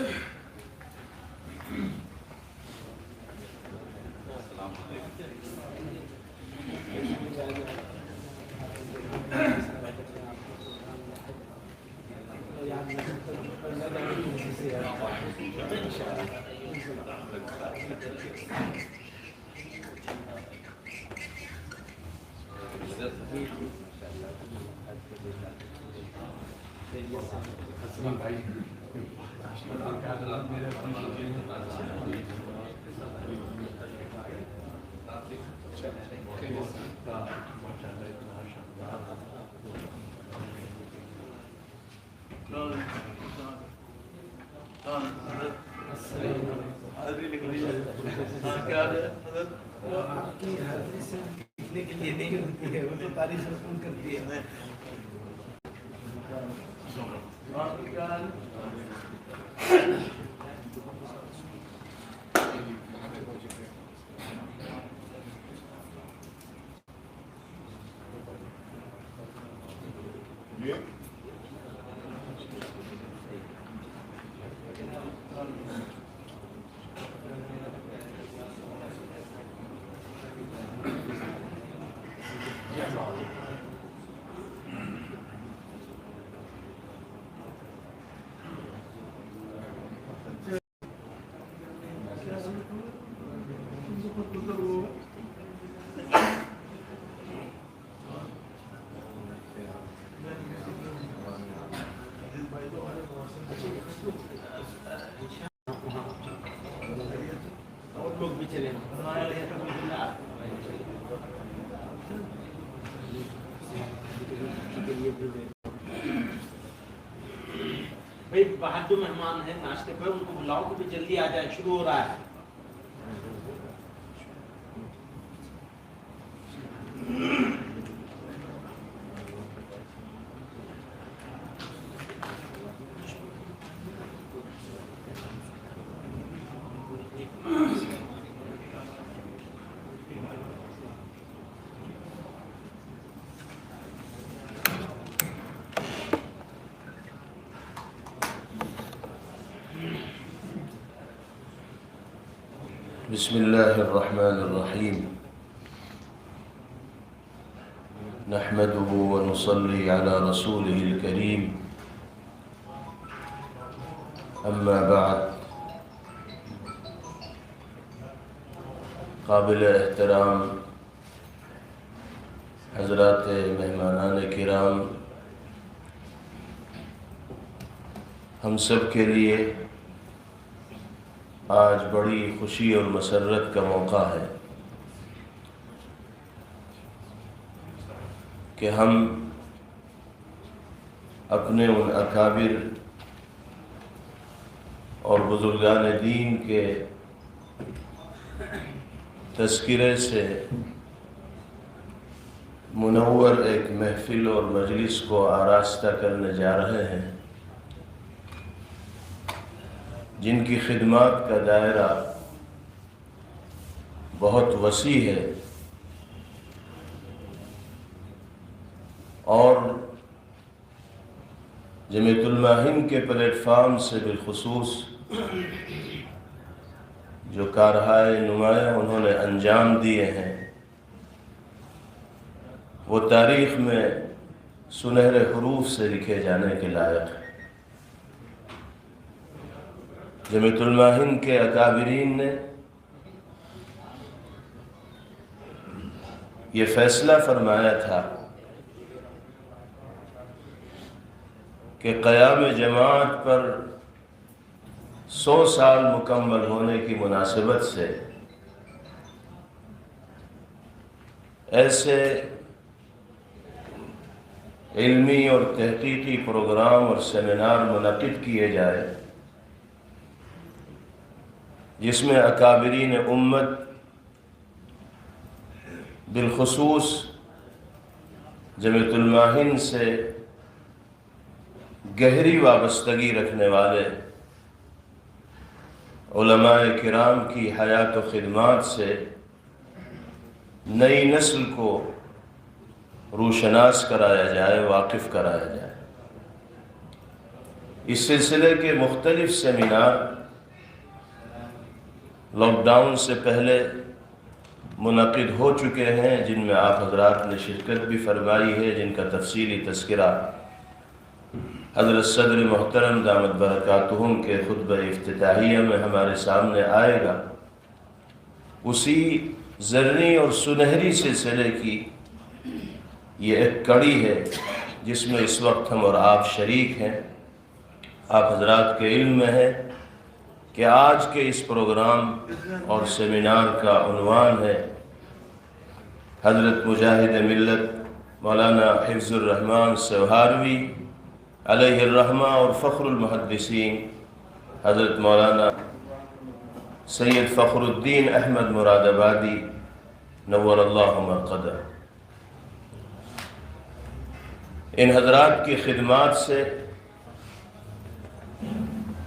آپ کی حاضری سے لکھنے کے لیے نہیں ہوتی ہے، وہ تو تاریخ رسم کرتی ہے. لوگ بھی چلے بھائی باہر جو مہمان ہیں ناشتے پہ ان کو بلاؤ کہ جلدی آ جائے، شروع ہو رہا ہے. بسم اللہ الرحمن الرحیم نحمده ونصلي على رسوله الكريم اما بعد. قابل احترام حضرات مہمانان کرام، ہم سب کے لیے آج بڑی خوشی اور مسرت کا موقع ہے کہ ہم اپنے ان اکابر اور بزرگان دین کے تذکرے سے منور ایک محفل اور مجلس کو آراستہ کرنے جا رہے ہیں، جن کی خدمات کا دائرہ بہت وسیع ہے اور جمیعۃ علماء ہند کے پلیٹ فارم سے بالخصوص جو کارہائے نمایاں انہوں نے انجام دیے ہیں وہ تاریخ میں سنہرے حروف سے لکھے جانے کے لائق ہے. جمیعۃ علماء ہند کے اکابرین نے یہ فیصلہ فرمایا تھا کہ قیام جماعت پر 100 سال مکمل ہونے کی مناسبت سے ایسے علمی اور تحقیقی پروگرام اور سیمینار منعقد کیے جائے جس میں اکابرین امت بالخصوص جمیعۃ علماء ہند سے گہری وابستگی رکھنے والے علماء کرام کی حیات و خدمات سے نئی نسل کو روشناس کرایا جائے، واقف کرایا جائے. اس سلسلے کے مختلف سیمینار لاک ڈاؤن سے پہلے منعقد ہو چکے ہیں، جن میں آپ حضرات نے شرکت بھی فرمائی ہے، جن کا تفصیلی تذکرہ حضرت صدر محترم دامت برکاتہم کے خطبہ افتتاحیہ میں ہمارے سامنے آئے گا۔ اسی زرعی اور سنہری سلسلے کی یہ ایک کڑی ہے جس میں اس وقت ہم اور آپ شریک ہیں۔ آپ حضرات کے علم میں ہے کہ آج کے اس پروگرام اور سیمینار کا عنوان ہے حضرت مجاہد ملت مولانا حفظ الرحمان سوہاروی علیہ الرحمہ اور فخر المحدثین حضرت مولانا سید فخر الدین احمد مراد آبادی نور اللہ مرقدہ۔ ان حضرات کی خدمات سے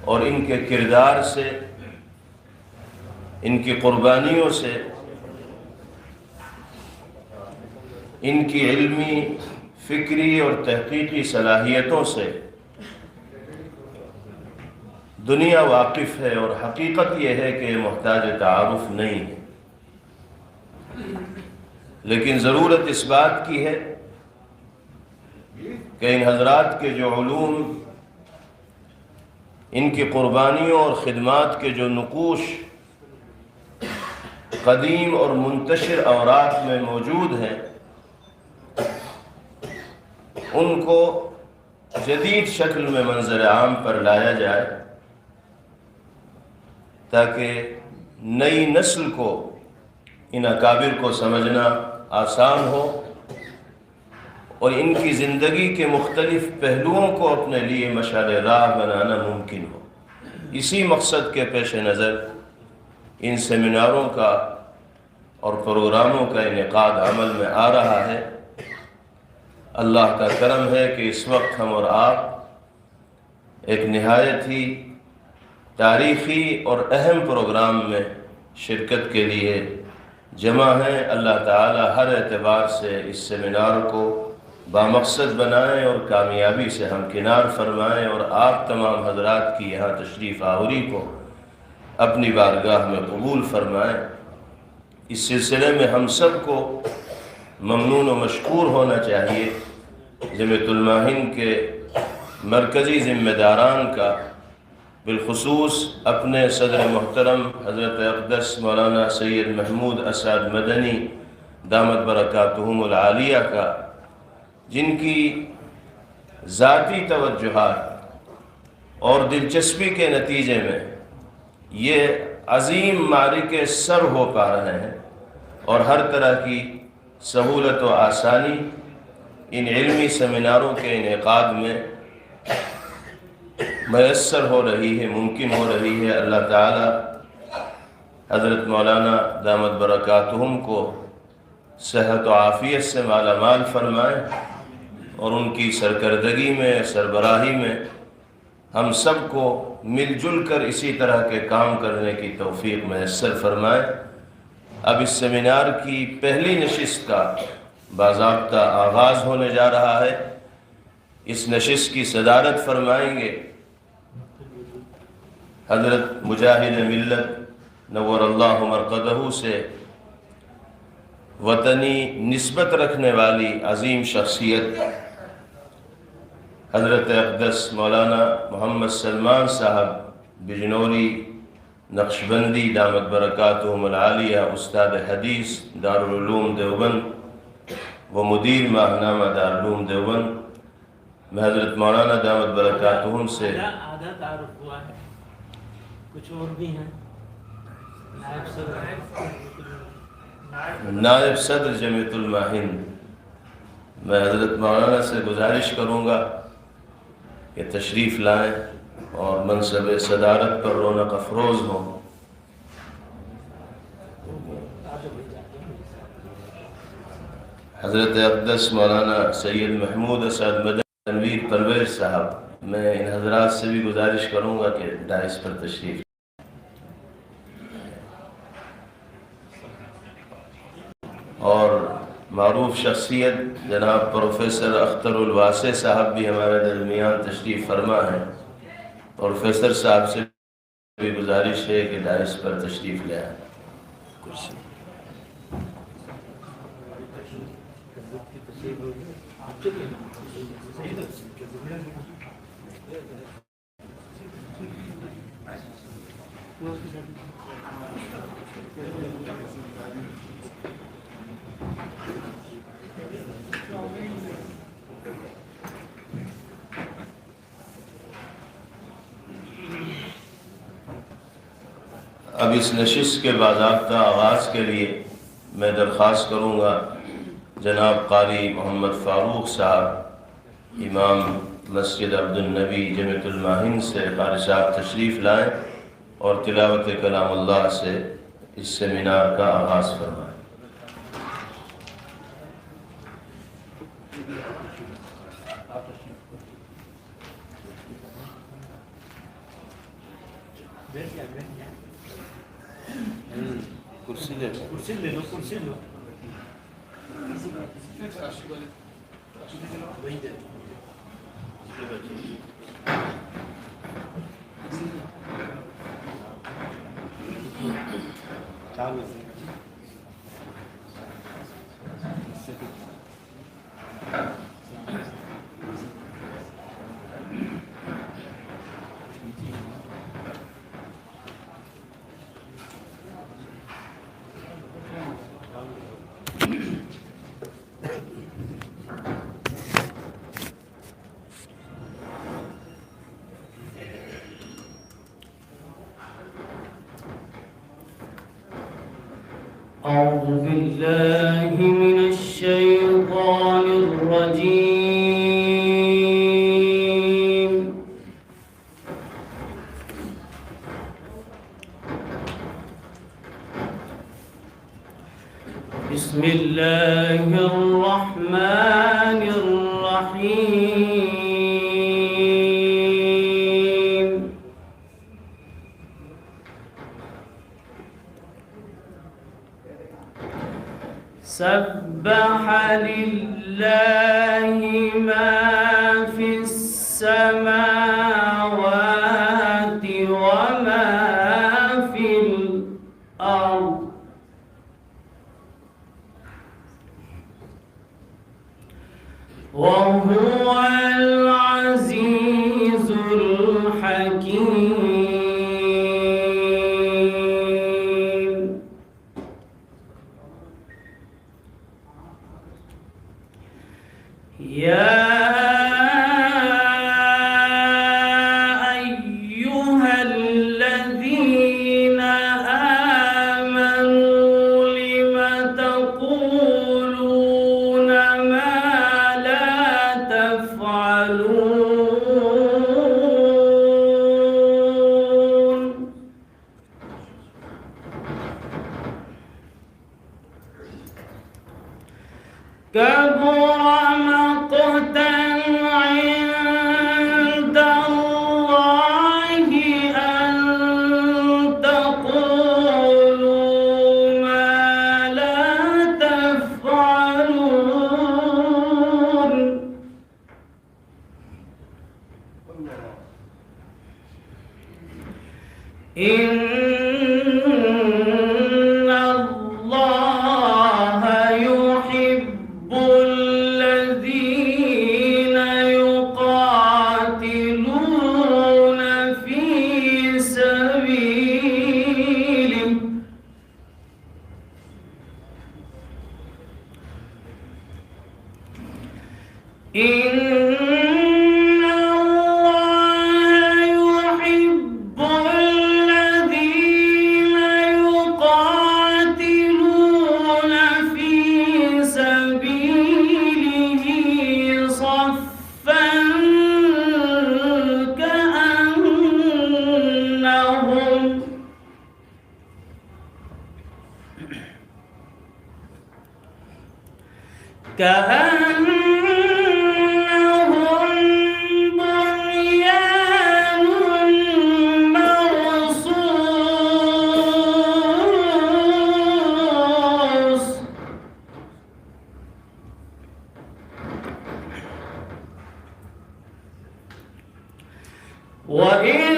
اور ان کے کردار سے، ان کی قربانیوں سے، ان کی علمی، فکری اور تحقیقی صلاحیتوں سے دنیا واقف ہے، اور حقیقت یہ ہے کہ یہ محتاج تعارف نہیں ہے، لیکن ضرورت اس بات کی ہے کہ ان حضرات کے جو علوم، ان کی قربانیوں اور خدمات کے جو نقوش قدیم اور منتشر اوراق میں موجود ہیں، ان کو جدید شکل میں منظر عام پر لایا جائے تاکہ نئی نسل کو ان اکابر کو سمجھنا آسان ہو اور ان کی زندگی کے مختلف پہلوؤں کو اپنے لیے مشعل راہ بنانا ممکن ہو۔ اسی مقصد کے پیش نظر ان سیمیناروں کا اور پروگراموں کا انعقاد عمل میں آ رہا ہے۔ اللہ کا کرم ہے کہ اس وقت ہم اور آپ ایک نہایت ہی تاریخی اور اہم پروگرام میں شرکت کے لیے جمع ہیں۔ اللہ تعالی ہر اعتبار سے اس سیمینار کو بامقصد بنائیں اور کامیابی سے ہمکنار فرمائیں، اور آپ تمام حضرات کی یہاں تشریف آوری کو اپنی بارگاہ میں قبول فرمائیں۔ اس سلسلے میں ہم سب کو ممنون و مشکور ہونا چاہیے، جمعیت الماہن کے مرکزی ذمہ داران کا، بالخصوص اپنے صدر محترم حضرت اقدس مولانا سید محمود اسعد مدنی دامت برکاتہم العالیہ کا، جن کی ذاتی توجہات اور دلچسپی کے نتیجے میں یہ عظیم معرکے سر ہو پا رہے ہیں، اور ہر طرح کی سہولت و آسانی ان علمی سیمیناروں کے انعقاد میں میسر ہو رہی ہے، ممکن ہو رہی ہے۔ اللہ تعالی حضرت مولانا دامت برکاتہم کو صحت و عافیت سے مالا مال فرمائے، اور ان کی سرکردگی میں، سربراہی میں ہم سب کو مل جل کر اسی طرح کے کام کرنے کی توفیق میسر فرمائے۔ اب اس سیمینار کی پہلی نشست کا باضابطہ آغاز ہونے جا رہا ہے۔ اس نشست کی صدارت فرمائیں گے حضرت مجاہد ملت نور اللہ مرقدہ سے وطنی نسبت رکھنے والی عظیم شخصیت حضرت اقدس مولانا محمد سلمان صاحب بجنوری نقشبندی دامت برکاتہم العالیہ، استاد حدیث دارالعلوم دیوبند و مدیر ماہنامہ دارالعلوم دیوبند، میں حضرت مولانا دامت برکاتہم سے آدھا تعارف ہوا ہے، کچھ اور بھی ہیں۔ نائب صدر جمعیت الماہن، میں حضرت مولانا سے گزارش کروں گا کہ تشریف لائیں اور منصب صدارت پر رونق افروز ہوں۔ حضرت اقدس مولانا سید محمود اسعد مدنی تنویر پرویز صاحب، میں ان حضرات سے بھی گزارش کروں گا کہ ڈائس پر تشریف۔ اور معروف شخصیت جناب پروفیسر اختر الواسع صاحب بھی ہمارے درمیان تشریف فرما ہیں۔ پروفیسر صاحب سے بھی گزارش ہے کہ دائس پر تشریف لے آئیں. کرسی اب اس نشست کے باضابطہ آغاز کے لیے میں درخواست کروں گا جناب قاری محمد فاروق صاحب امام مسجد عبد النبی جمعۃ الماہن سے قاری صاحب تشریف لائیں اور تلاوت کلام اللہ سے اس سیمینار کا آغاز فرمائیں. کرسی لے لو. کرسی لو. أعوذ بالله من الشيطان الرجيم. بسم الله الرحمن الرحيم. سبح لله ما في السماوات وما في الأرض وهو العزيز الحكيم. يا أيها الذين آمنوا لم تقولون ما لا تفعلون. كبر مقتا عند الله أن تقولوا ما لا تفعلون. إن الله يحب الذين يقاتلون في سبيله إن الله يحب الذين يقاتلون في سبيله صفا كأنهم بنيان مرصوص وإن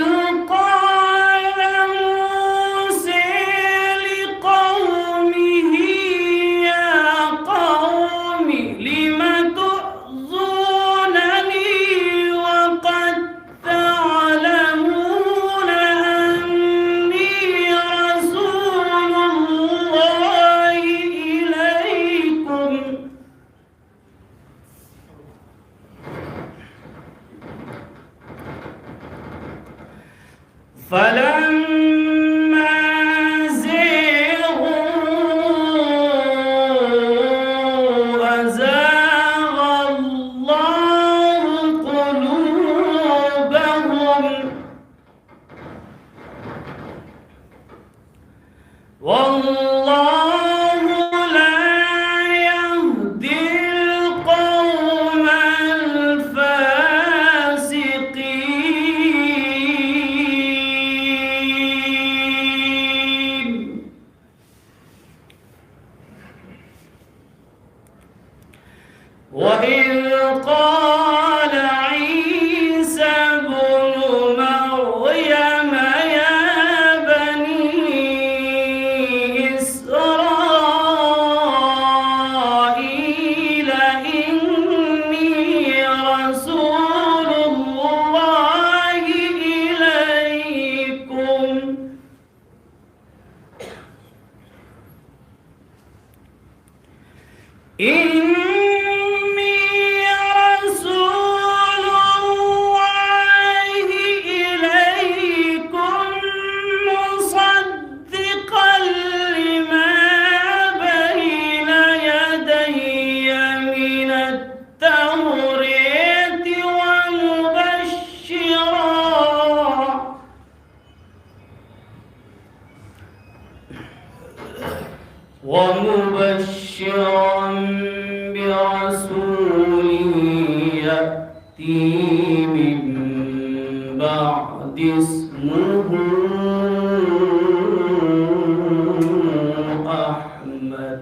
ومبشرا برسول يأتي من بعد اسمه أحمد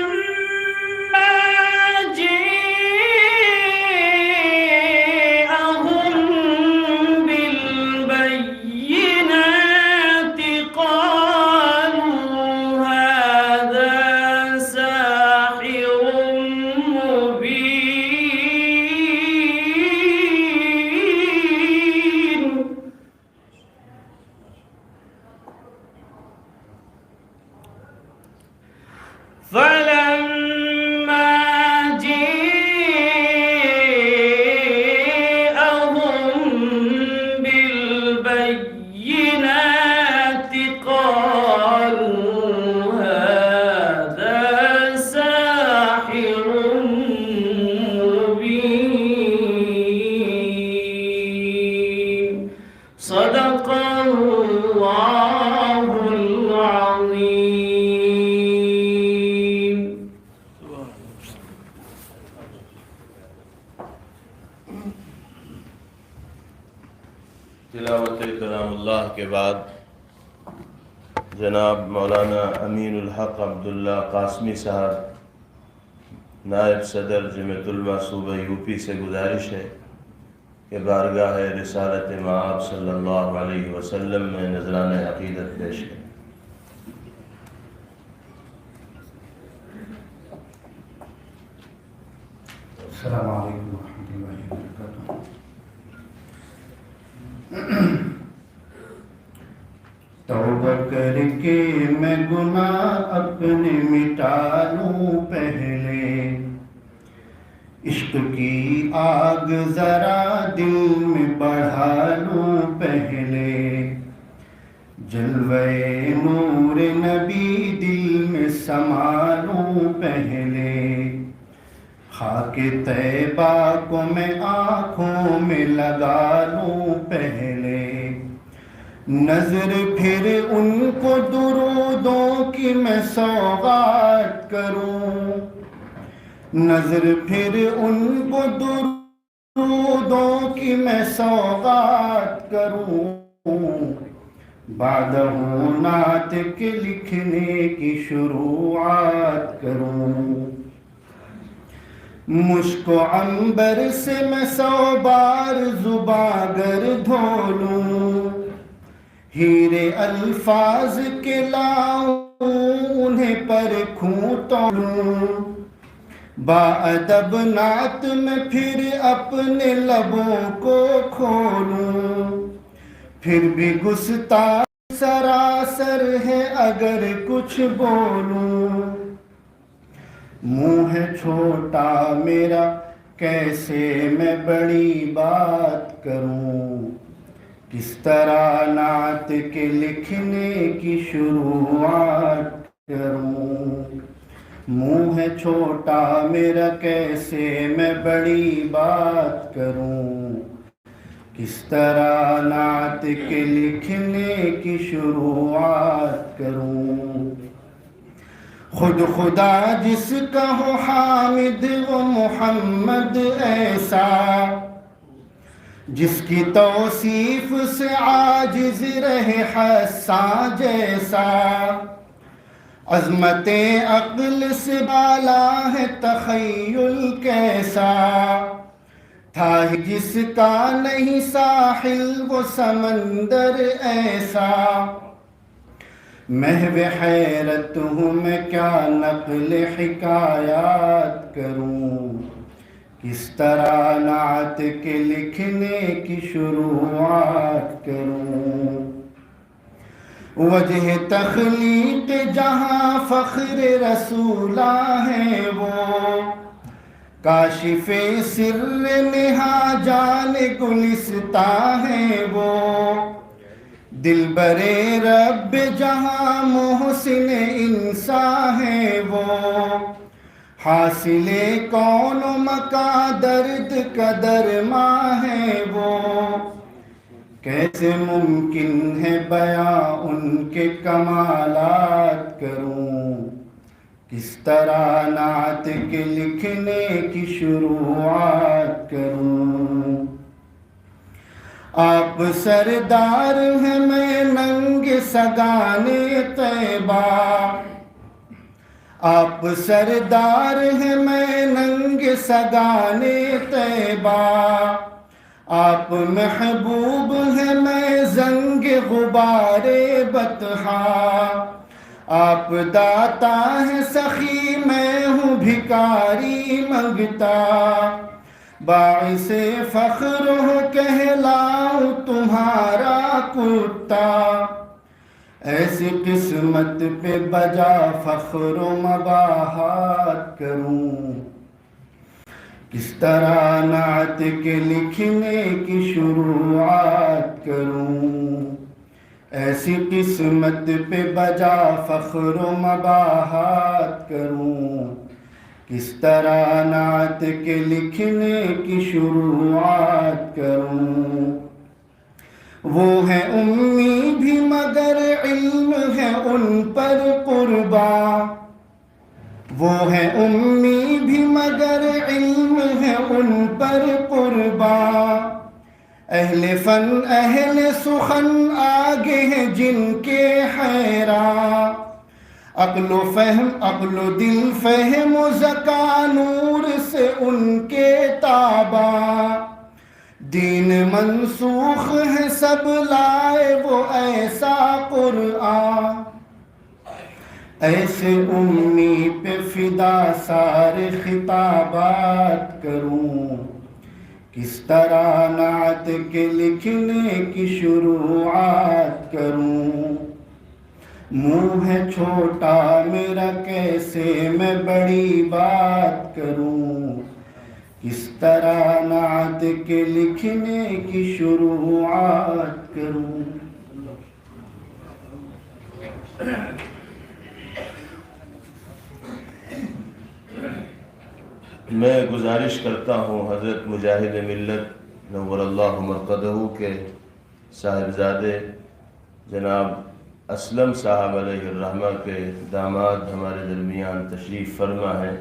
فلما جاءهم بالبينات قالوا هذا ساحر مبين فلما جاءهم بالبينات قالوا هذا ساحر مبين صدق الله العظيم. تلاوت کلام اللہ کے بعد جناب مولانا امین الحق عبداللہ قاسمی صاحب نائب صدر جمعیت علماء صوبہ یو پی سے گزارش ہے کہ بارگاہ رسالت مآب صلی اللہ علیہ وسلم میں نذرانہ عقیدت پیش کریں. السلام علیکم ورحمۃ اللہ وبرکاتہ. توبہ کر کے میں گناہ اپنے مٹا لوں پہلے، عشق کی آگ ذرا دل میں بڑھا لوں پہلے، جلوے نور نبی دل میں سما لوں پہلے، خاک طیبہ کو میں آنکھوں میں لگا لوں پہلے، نظر پھر ان کو درودوں کی میں سوغات کروں، نظر پھر ان کو درودوں کی میں سوغات کروں، بعدہ نعت کے لکھنے کی شروعات کروں، مشک و عنبر سے میں 100 بار زباں گر دھو لوں، ہیرے الفاظ کے لاؤں انہیں پرکھوں تولوں، باادب نعت میں پھر اپنے لبوں کو کھولوں، پھر بھی گستاخ سراسر ہے اگر کچھ بولوں، منہ ہے چھوٹا میرا کیسے میں بڑی بات کروں، کس طرح نعت کے لکھنے کی شروعات کروں، منہ ہے چھوٹا میرا کیسے میں بڑی بات کروں، کس طرح نعت کے لکھنے کی شروعات کروں، خود خدا جس کا ہو حامد و محمد ایسا، جس کی توصیف سے عاجز رہے حساں جیسا، عظمت عقل سے بالا ہے تخیل کیسا، تھا ہی جس کا نہیں ساحل وہ سمندر ایسا، محو حیرت ہوں میں کیا نقل حکایات کروں، کس طرح نعت کے لکھنے کی شروعات کروں، وجہ تخلیق جہاں فخر رسولہ ہے وہ، کاشف سر نہا جان گلستاں ہے وہ، دلبر رب جہاں محسن انسان ہے وہ، حاصل کون و مکاں درد قدر ماں ہے وہ، کیسے ممکن ہے بیاں ان کے کمالات کروں، کس طرح نعت کے لکھنے کی شروعات کروں، آپ سردار ہیں میں ننگ سگان طیبہ، آپ سردار ہیں میں ننگ سگان طیبہ، آپ محبوب ہیں میں زنگ غبار بطحا، آپ داتا ہیں سخی میں ہوں بھکاری منگتا، باعث فخر ہو کہلاؤں تمہارا کتا، ایسی قسمت پہ بجا فخر و مباحات کروں، کس طرح نعت کے لکھنے کی شروعات کروں، ایسی قسمت پہ بجا فخر و مباحات کروں، کس طرح نعت کے لکھنے کی شروعات کروں، وہ ہے امی بھی مگر علم ہے ان پر قرباں، وہ ہے امی بھی مگر علم ہے ان پر قرباں، اہل فن اہل سخن آگے ہیں جن کے حیراں، عقل و فہم عقل و دل فہم و ذکا نور سے ان کے تابع، دین منسوخ ہے سب لائے وہ ایسا قرآن، ایسے امی پہ فدا سارے خطابات کروں، کس طرح نعت کے لکھنے کی شروعات کروں، منہ ہے چھوٹا میرا کیسے میں بڑی بات کروں، کس طرح نعت کے لکھنے کی شروعات کروں۔ میں گزارش کرتا ہوں حضرت مجاہد ملت نور اللہ مرقدہ کے صاحبزادے جناب اسلم صاحب علیہ الرحمہ کے داماد ہمارے درمیان تشریف فرما ہے،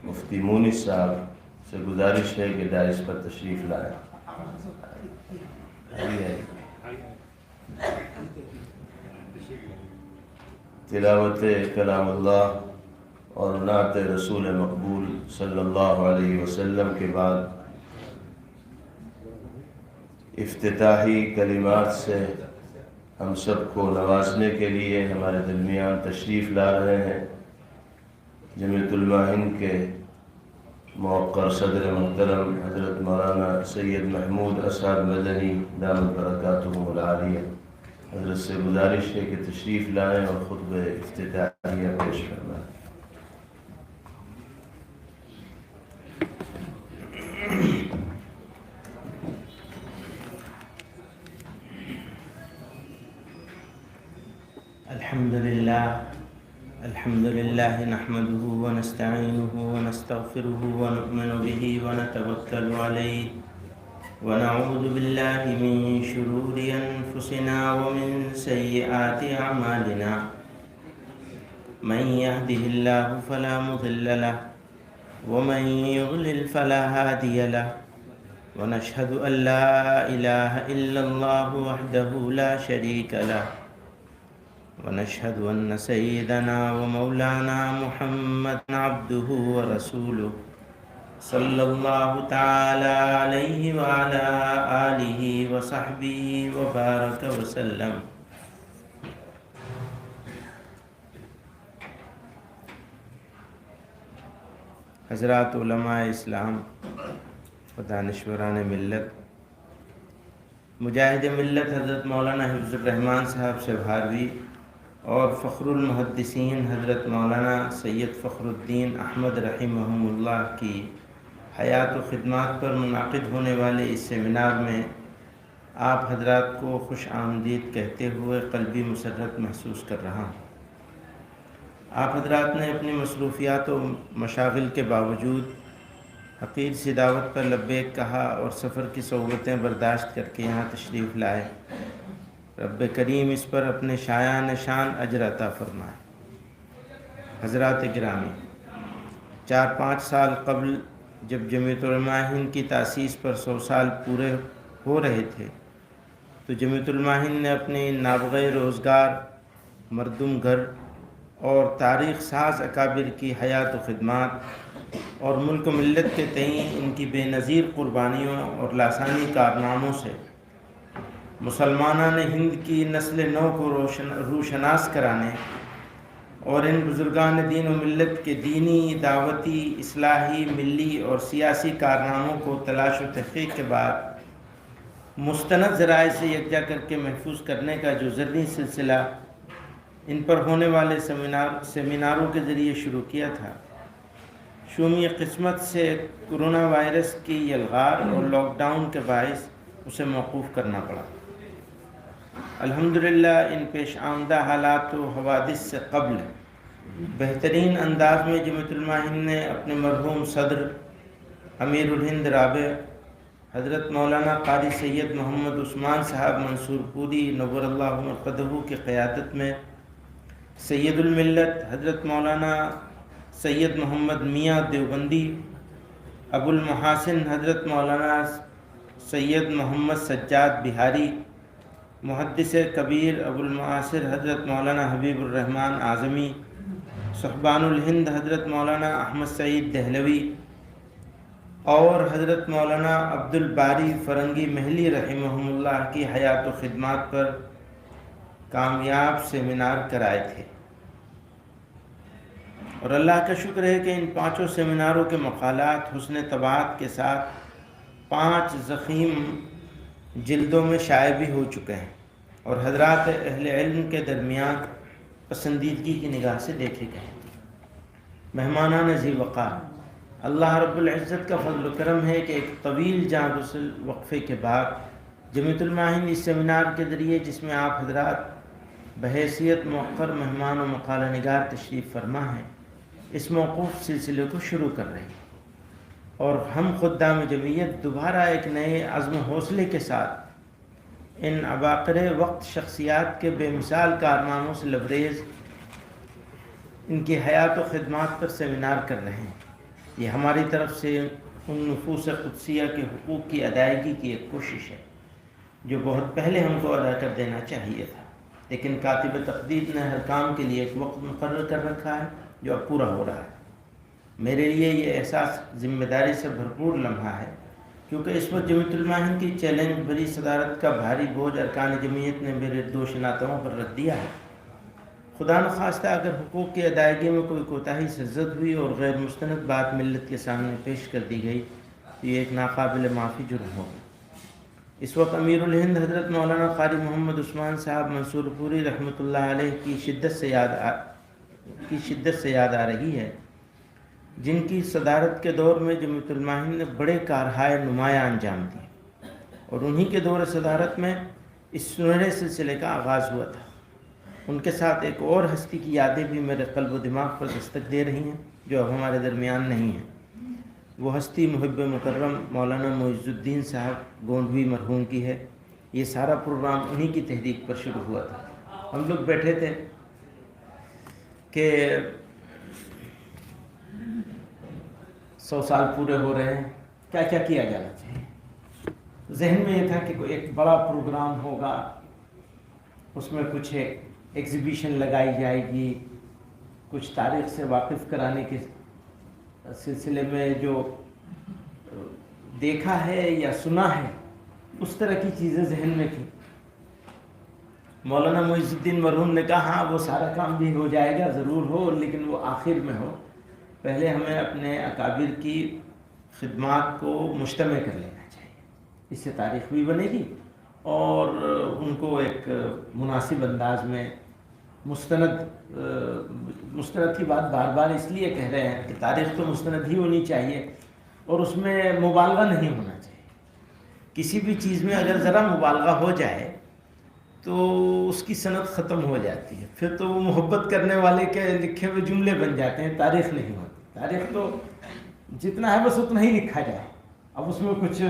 مفتی مونس صاحب سے گزارش ہے کہ دائس پر تشریف لائیں۔ تلاوت کلام اللہ اور نعت رسول مقبول صلی اللہ علیہ وسلم کے بعد افتتاحی کلمات سے ہم سب کو نوازنے کے لیے ہمارے درمیان تشریف لا رہے ہیں جمعیت علماء ہند کے موقر صدر محترم حضرت مولانا سید محمود اسعد مدنی دامت برکاتہم العالیہ۔ حضرت سے گزارش ہے کہ تشریف لائیں اور خطبہ افتتاحیہ پیش فرمائیں۔ الحمد لله نحمده ونستعينه ونستغفره ونؤمن به ونتوكل عليه ونعوذ بالله من شرور أنفسنا ومن سيئات أعمالنا من يهده الله فلا مضل له ومن يضلل فلا هادي له ونشهد أن لا إله إلا الله وحده لا شريك له ونشهد أن سيدنا ومولانا محمد عبده ورسوله صلى الله تعالى عليه وعلى آله وصحبه وبارك وسلم. حضرات علماء اسلام و دانشوران ملت، مجاہد ملت حضرت مولانا حفظ الرحمان صاحب شبہاروی اور فخر المحدثین حضرت مولانا سید فخر الدین احمد رحمہم اللہ کی حیات و خدمات پر منعقد ہونے والے اس سیمینار میں آپ حضرات کو خوش آمدید کہتے ہوئے قلبی مسرت محسوس کر رہا ہوں. آپ حضرات نے اپنی مصروفیات و مشاغل کے باوجود حقیر سی دعوت پر لبیک کہا اور سفر کی صعوبتیں برداشت کر کے یہاں تشریف لائے. رب کریم اس پر اپنے شایان شان اجر عطا فرمائے. حضرات گرامی، 4-5 سال قبل جب جمعیت علماء ہند کی تاسیس پر 100 سال پورے ہو رہے تھے تو جمعیت علماء ہند نے اپنی نابغہ روزگار، مردم گھر اور تاریخ ساز اکابر کی حیات و خدمات اور ملک و ملت کے تئیں ان کی بے نظیر قربانیوں اور لاسانی کارناموں سے مسلمانان ہند کی نسل نو کو روشناس کرانے اور ان بزرگان دین و ملت کے دینی، دعوتی، اصلاحی، ملی اور سیاسی کارناموں کو تلاش و تحقیق کے بعد مستند ذرائع سے یکجا کر کے محفوظ کرنے کا جو زرعی سلسلہ ان پر ہونے والے سیمیناروں کے ذریعے شروع کیا تھا، شومی قسمت سے کرونا وائرس کی یلغار اور لاک ڈاؤن کے باعث اسے موقوف کرنا پڑا. الحمدللہ ان پیش آمدہ حالات و حوادث سے قبل بہترین انداز میں جمعیت علماء ہند نے اپنے مرحوم صدر امیر الہند رابع حضرت مولانا قاری سید محمد عثمان صاحب منصور پوری نور اللہ مرقدہ کی قیادت میں سید الملت حضرت مولانا سید محمد میاں دیوبندی، ابو المحاسن حضرت مولانا سید محمد سجاد بہاری، محدث کبیر ابو المعاصر حضرت مولانا حبیب الرحمن اعظمی، صحبان الہند حضرت مولانا احمد سعید دہلوی اور حضرت مولانا عبد الباری فرنگی محلی رحمہم اللہ کی حیات و خدمات پر کامیاب سیمینار کرائے تھے. اور اللہ کا شکر ہے کہ ان 5 سیمیناروں کے مقالات حسن طباعت کے ساتھ 5 ضخیم جلدوں میں شائع بھی ہو چکے ہیں اور حضرات اہل علم کے درمیان پسندیدگی کی نگاہ سے دیکھے گئے ہیں. مہمانان ذی وقار، اللہ رب العزت کا فضل و کرم ہے کہ ایک طویل جان رسل وقفے کے بعد جمعیت علماء ہند اس سیمینار کے ذریعے جس میں آپ حضرات بحیثیت موقر مہمان و مقالہ نگار تشریف فرما ہیں، اس موقوف سلسلے کو شروع کر رہے ہیں. اور ہم خدام جمعیت دوبارہ ایک نئے عزم و حوصلے کے ساتھ ان عباقر وقت شخصیات کے بے مثال کارناموں سے لبریز ان کی حیات و خدمات پر سیمینار کر رہے ہیں. یہ ہماری طرف سے ان نفوس قدسیہ کے حقوق کی ادائیگی کی ایک کوشش ہے جو بہت پہلے ہم کو ادا کر دینا چاہیے تھا، لیکن کاتب تقدیر نے ہر کام کے لیے ایک وقت مقرر کر رکھا ہے جو اب پورا ہو رہا ہے. میرے لیے یہ احساس ذمہ داری سے بھرپور لمحہ ہے کیونکہ اس وقت جمعیت علماء ہند کی چیلنج بھری صدارت کا بھاری بوجھ ارکان جمعیت نے میرے 2 شناطوں پر رکھ دیا ہے. خدا نخواستہ اگر حقوق کی ادائیگی میں کوئی کوتاہی سے زد ہوئی اور غیر مستند بات ملت کے سامنے پیش کر دی گئی تو یہ ایک ناقابل معافی جرم ہوگا. اس وقت امیر الہند حضرت مولانا قاری محمد عثمان صاحب منصور پوری رحمۃ اللہ علیہ کی شدت سے یاد آ رہی ہے، جن کی صدارت کے دور میں جمعیت علماء ہند نے بڑے کارہائے نمایاں انجام دیے اور انہی کے دور صدارت میں اس سنہرے سلسلے کا آغاز ہوا تھا. ان کے ساتھ ایک اور ہستی کی یادیں بھی میرے قلب و دماغ پر دستک دے رہی ہیں جو اب ہمارے درمیان نہیں ہیں۔ وہ ہستی محب مکرم مولانا معز الدین صاحب گونڈوی مرحوم کی ہے۔ یہ سارا پروگرام انہی کی تحریک پر شروع ہوا تھا۔ ہم لوگ بیٹھے تھے کہ 100 سال پورے ہو رہے ہیں، کیا کیا کیا جانا چاہیے۔ ذہن میں یہ تھا کہ کوئی ایک بڑا پروگرام ہوگا، اس میں کچھ ایگزیبیشن لگائی جائے گی، کچھ تاریخ سے واقف کرانے کے سلسلے میں جو دیکھا ہے یا سنا ہے اس طرح کی چیزیں ذہن میں تھیں۔ مولانا معز الدین مرحوم نے کہا ہاں وہ سارا کام بھی ہو جائے گا، ضرور ہو، لیکن وہ آخر میں ہو، پہلے ہمیں اپنے اکابر کی خدمات کو مجتمع کر لینا چاہیے، اس سے تاریخ بھی بنے گی اور ان کو ایک مناسب انداز میں مستند کی بات بار بار اس لیے کہہ رہے ہیں کہ تاریخ تو مستند ہی ہونی چاہیے اور اس میں مبالغہ نہیں ہونا چاہیے۔ کسی بھی چیز میں اگر ذرا مبالغہ ہو جائے تو اس کی صنعت ختم ہو جاتی ہے، پھر تو وہ محبت کرنے والے کے لکھے ہوئے جملے بن جاتے ہیں، تاریخ نہیں ہوتی۔ تاریخ تو جتنا ہے بس اتنا ہی لکھا جائے، اب اس میں کچھ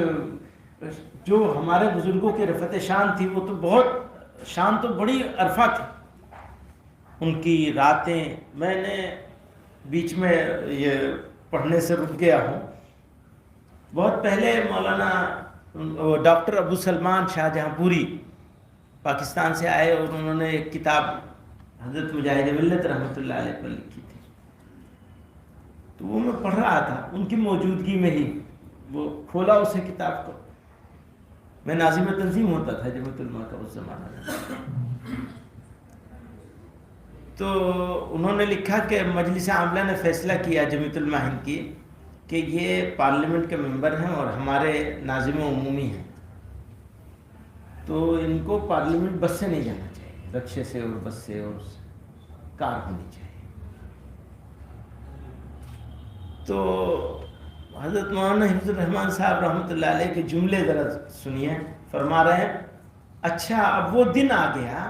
جو ہمارے بزرگوں کے رفعت شان تھی وہ تو بہت شان تو بڑی عرفہ تھی ان کی راتیں۔ میں نے بیچ میں یہ پڑھنے سے رک گیا ہوں، بہت پہلے مولانا ڈاکٹر ابو سلمان شاہ جہاں پوری پاکستان سے آئے اور انہوں نے ایک کتاب حضرت مجاہد ملت رحمۃ اللہ علیہ پر لکھی تھی، تو وہ میں پڑھ رہا تھا ان کی موجودگی میں ہی، وہ کھولا اسے کتاب کو، میں ناظم تنظیم ہوتا تھا جمعیت علماء کا اس زمانہ میں، تو انہوں نے لکھا کہ مجلس عاملہ نے فیصلہ کیا جمعیت علماء ہند کی کہ یہ پارلیمنٹ کے ممبر ہیں اور ہمارے ناظم عمومی ہیں، تو ان کو پارلیمنٹ بس سے نہیں جانا چاہیے، رکشے سے اور بس سے اور کار ہونی چاہیے۔ تو حضرت مولانا حفظ الرحمان صاحب رحمۃ اللہ علیہ کے جملے ذرا سنیے، فرما رہے ہیں اچھا اب وہ دن آ گیا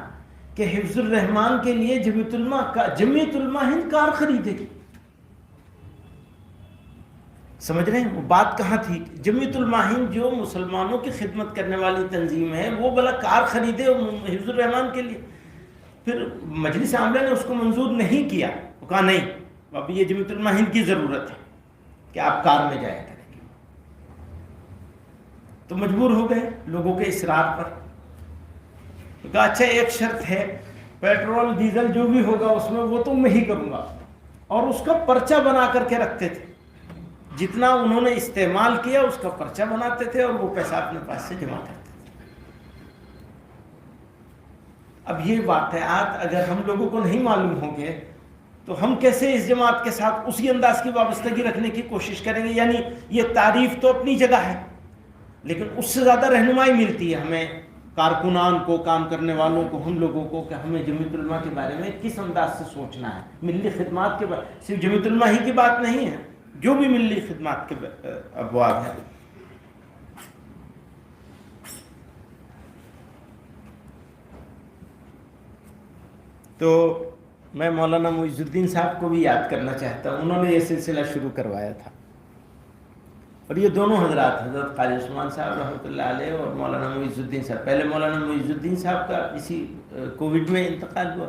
کہ حفظ الرحمان کے لیے جمعیت علماء ہند کار خریدے گی۔ سمجھ رہے ہیں وہ بات کہاں تھی؟ جمعیت علماء ہند جو مسلمانوں کی خدمت کرنے والی تنظیم ہے وہ بلا کار خریدے حفظ الرحمان کے لیے۔ پھر مجلس عاملہ نے اس کو منظور نہیں کیا، وہ کہا نہیں اب یہ جمعیت علماء ہند کی ضرورت ہے کہ آپ کار میں جایا کریں گے، تو مجبور ہو گئے لوگوں کے اصرار پر۔ تو کہا اچھا ایک شرط ہے، پیٹرول ڈیزل جو بھی ہوگا اس میں وہ تو میں ہی کروں گا، اور اس کا پرچہ بنا کر کے رکھتے تھے، جتنا انہوں نے استعمال کیا اس کا پرچہ بناتے تھے اور وہ پیسہ اپنے پاس سے جمع کرتے تھے۔ اب یہ واقعات اگر ہم لوگوں کو نہیں معلوم ہوں گے تو ہم کیسے اس جماعت کے ساتھ اسی انداز کی وابستگی رکھنے کی کوشش کریں گے؟ یعنی یہ تعریف تو اپنی جگہ ہے لیکن اس سے زیادہ رہنمائی ملتی ہے ہمیں کارکنان کو، کام کرنے والوں کو، ہم لوگوں کو کہ ہمیں جمعیت علماء کے بارے میں کس انداز سے سوچنا ہے۔ ملی خدمات کے بارے صرف جمعیت علماء ہی کی بات نہیں ہے، جو بھی ملی خدمات کے ابواب ہیں۔ تو میں مولانا معز الدین صاحب کو بھی یاد کرنا چاہتا ہوں، انہوں نے یہ سلسلہ شروع کروایا تھا، اور یہ دونوں حضرات حضرت قاری عثمان صاحب رحمۃ اللہ علیہ اور مولانا معز الدین صاحب، پہلے مولانا معز الدین صاحب کا اسی کووڈ میں انتقال ہوا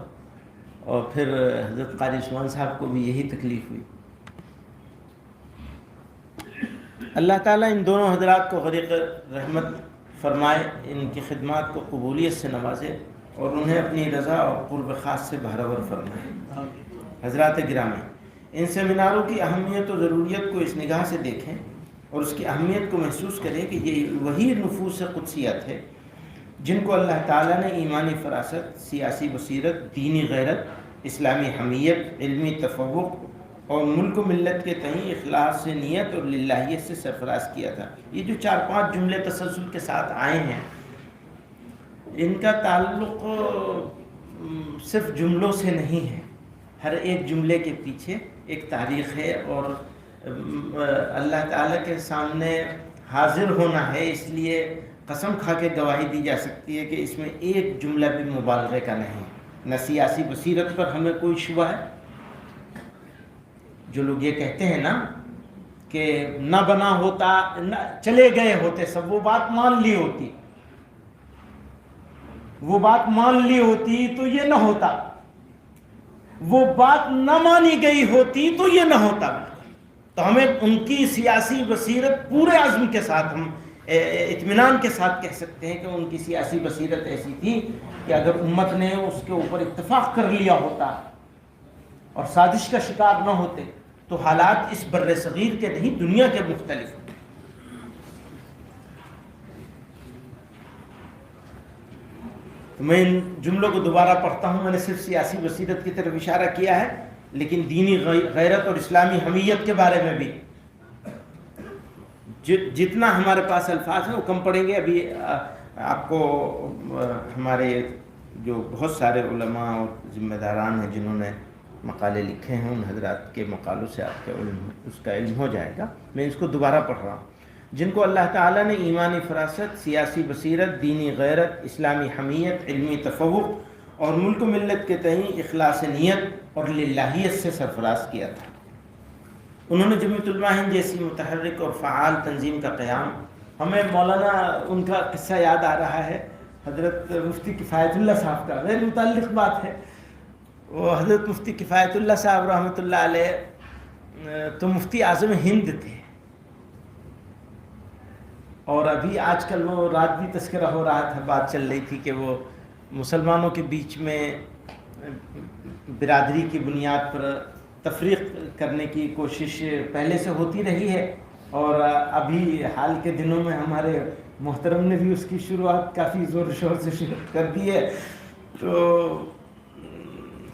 اور پھر حضرت قاری عثمان صاحب کو بھی یہی تکلیف ہوئی۔ اللہ تعالیٰ ان دونوں حضرات کو غریق رحمت فرمائے، ان کی خدمات کو قبولیت سے نوازے اور انہیں اپنی رضا اور قرب خاص سے بہرور فرمائے۔ حضرات گرامی، ان سیمیناروں کی اہمیت و ضروریت کو اس نگاہ سے دیکھیں اور اس کی اہمیت کو محسوس کریں کہ یہ وہی نفوس قدسیت ہے جن کو اللہ تعالیٰ نے ایمانی فراست، سیاسی بصیرت، دینی غیرت، اسلامی حمیت، علمی تفوق اور ملک و ملت کے تئیں اخلاص سے نیت اور للہیت سے سرفراز کیا تھا۔ یہ جو 4-5 جملے تسلسل کے ساتھ آئے ہیں، ان کا تعلق صرف جملوں سے نہیں ہے، ہر ایک جملے کے پیچھے ایک تاریخ ہے اور اللہ تعالیٰ کے سامنے حاضر ہونا ہے، اس لیے قسم کھا کے گواہی دی جا سکتی ہے کہ اس میں ایک جملہ بھی مبالغے کا نہیں۔ نہ سیاسی بصیرت پر ہمیں کوئی شبہ ہے. جو لوگ یہ کہتے ہیں نا کہ نہ بنا ہوتا، نہ چلے گئے ہوتے سب، وہ بات مان لی ہوتی، وہ بات مان لی ہوتی تو یہ نہ ہوتا، وہ بات نہ مانی گئی ہوتی تو یہ نہ ہوتا. تو ہمیں ان کی سیاسی بصیرت پورے عزم کے ساتھ، ہم اطمینان کے ساتھ کہہ سکتے ہیں کہ ان کی سیاسی بصیرت ایسی تھی کہ اگر امت نے اس کے اوپر اتفاق کر لیا ہوتا اور سازش کا شکار نہ ہوتے تو حالات اس بر صغیر کے نہیں، دنیا کے مختلف ہوتے. میں ان جملوں کو دوبارہ پڑھتا ہوں. میں نے صرف سیاسی بصیرت کی طرف اشارہ کیا ہے، لیکن دینی غیرت اور اسلامی حمیت کے بارے میں بھی جتنا ہمارے پاس الفاظ ہیں وہ کم پڑیں گے. ابھی آپ کو ہمارے جو بہت سارے علماء اور ذمہ داران ہیں جنہوں نے مقالے لکھے ہیں، ان حضرات کے مقالوں سے آپ کے اس کا علم ہو جائے گا. میں اس کو دوبارہ پڑھ رہا ہوں. جن کو اللہ تعالیٰ نے ایمانی فراست، سیاسی بصیرت، دینی غیرت، اسلامی حمیت، علمی تفوق اور ملک و ملت کے تئیں اخلاص نیت اور للہیت سے سرفراز کیا تھا. انہوں نے جمعیت علماء ہند جیسی متحرک اور فعال تنظیم کا قیام، ہمیں مولانا ان کا قصہ یاد آ رہا ہے، حضرت مفتی کفایت اللہ صاحب کا، غیر متعلق بات ہے. وہ حضرت مفتی کفایت اللہ صاحب رحمۃ اللہ علیہ تو مفتی اعظم ہند تھے، اور ابھی آج کل وہ رات بھی تذکرہ ہو رہا تھا، بات چل رہی تھی کہ وہ مسلمانوں کے بیچ میں برادری کی بنیاد پر تفریق کرنے کی کوشش پہلے سے ہوتی رہی ہے، اور ابھی حال کے دنوں میں ہمارے محترم نے بھی اس کی شروعات کافی زور و شور سے شروع کر دی ہے. تو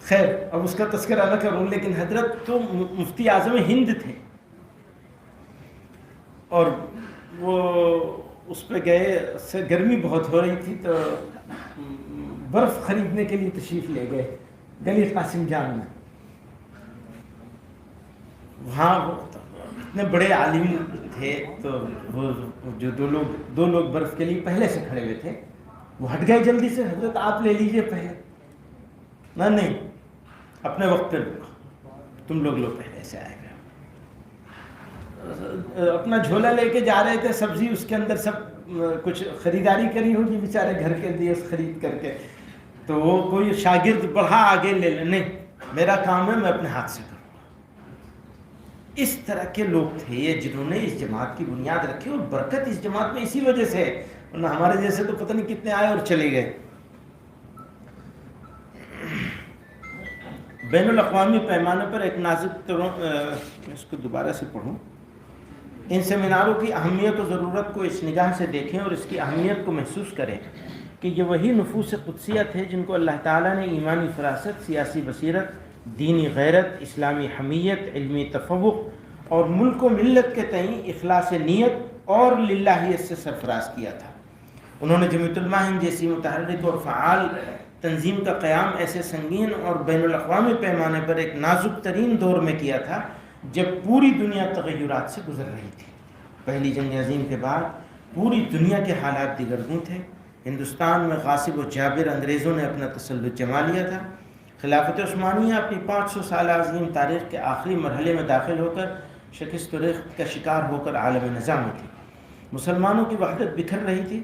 خیر اب اس کا تذکرہ نہ کروں، لیکن حضرت تو مفتی اعظم ہند تھے، اور وہ اس پہ گئے، سے گرمی بہت ہو رہی تھی تو برف خریدنے کے لیے تشریف لے گئے گلی قاسم جان میں. وہاں اتنے بڑے عالم تھے تو وہ جو دو لوگ برف کے لیے پہلے سے کھڑے ہوئے تھے، وہ ہٹ گئے جلدی سے. حضرت آپ لے لیجئے پہلے. نہیں اپنے وقت پہ تم لوگ پہلے سے آئے گا. اپنا جھولا لے کے جا رہے تھے، سبزی اس کے اندر سب کچھ خریداری کری ہوگی بیچارے گھر کے لیے خرید کر کے، تو وہ کوئی شاگرد بڑھا آگے لے لے، نہیں میرا کام ہے میں اپنے ہاتھ سے کروں. اس طرح کے لوگ تھے یہ جنہوں نے اس جماعت کی بنیاد رکھی، اور برکت اس جماعت میں اسی وجہ سے ہے، ورنہ ہمارے جیسے تو پتہ نہیں کتنے آئے اور چلے گئے. بین الاقوامی پیمانے پر ایک نازک اس کو دوبارہ سے پڑھوں. ان سیمیناروں کی اہمیت و ضرورت کو اس نگاہ سے دیکھیں اور اس کی اہمیت کو محسوس کریں کہ یہ وہی نفوس قدسیہ تھے جن کو اللہ تعالیٰ نے ایمانی فراست، سیاسی بصیرت، دینی غیرت، اسلامی حمیت، علمی تفوق اور ملک و ملت کے تئیں اخلاص نیت اور للہیت سے سرفراز کیا تھا. انہوں نے جمعیت علماء ہند جیسی متحرک اور فعال تنظیم کا قیام ایسے سنگین اور بین الاقوامی پیمانے پر ایک نازک ترین دور میں کیا تھا جب پوری دنیا تغیرات سے گزر رہی تھی. پہلی جنگ عظیم کے بعد پوری دنیا کے حالات دیگرگوں تھے. ہندوستان میں غاصب و جابر انگریزوں نے اپنا تسلط جما لیا تھا. خلافت عثمانیہ اپنی 500 سالہ عظیم تاریخ کے آخری مرحلے میں داخل ہو کر شکست و ریخت کا شکار ہو کر عالم نظام میں تھی. مسلمانوں کی وحدت بکھر رہی تھی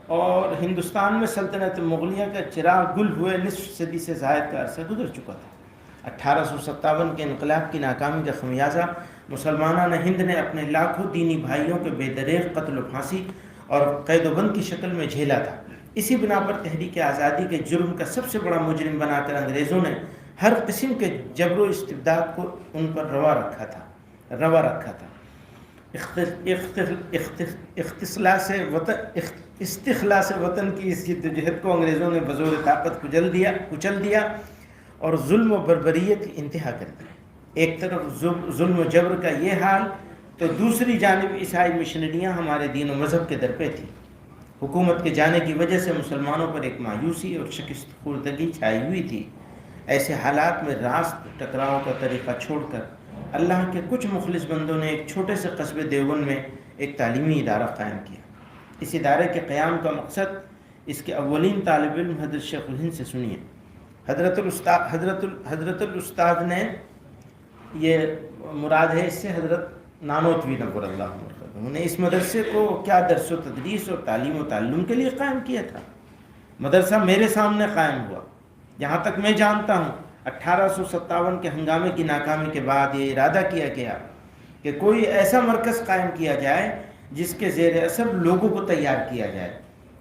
اور ہندوستان میں سلطنت مغلیہ کا چراغ گل ہوئے نصف صدی سے زائد کا عرصہ گزر چکا تھا. 1857 کے انقلاب کی ناکامی کا خمیازہ مسلمانان ہند نے اپنے لاکھوں دینی بھائیوں کے بے دریغ قتل و پھانسی اور قید و بند کی شکل میں جھیلا تھا. اسی بنا پر تحریک آزادی کے جرم کا سب سے بڑا مجرم بنا کر انگریزوں نے ہر قسم کے جبر و استبداد کو ان پر روا رکھا تھا. استخلاص وطن کی اس جدوجہد کو انگریزوں نے بزور طاقت کچل دیا اور ظلم و بربریت کی انتہا کر دی. ایک طرف ظلم و جبر کا یہ حال تو دوسری جانب عیسائی مشنریاں ہمارے دین و مذہب کے در پہ تھیں. حکومت کے جانے کی وجہ سے مسلمانوں پر ایک مایوسی اور شکست خوردگی چھائی ہوئی تھی. ایسے حالات میں راست ٹکراؤ کا طریقہ چھوڑ کر اللہ کے کچھ مخلص بندوں نے ایک چھوٹے سے قصبے دیوبند میں ایک تعلیمی ادارہ قائم کیا. اس ادارے کے قیام کا مقصد اس کے اولین طالب علم حضرت شیخ الہند سے سنیے. حضرت الاستاد نے یہ مراد ہے اس سے حضرت نانوتوی نور اللہ مرکز، انہوں نے اس مدرسے کو کیا درس و تدریس اور تعلیم و تعلم کے لیے قائم کیا تھا۔ مدرسہ میرے سامنے قائم ہوا، جہاں تک میں جانتا ہوں 1857 کے ہنگامے کی ناکامی کے بعد یہ ارادہ کیا گیا کہ کوئی ایسا مرکز قائم کیا جائے جس کے زیر اثر لوگوں کو تیار کیا جائے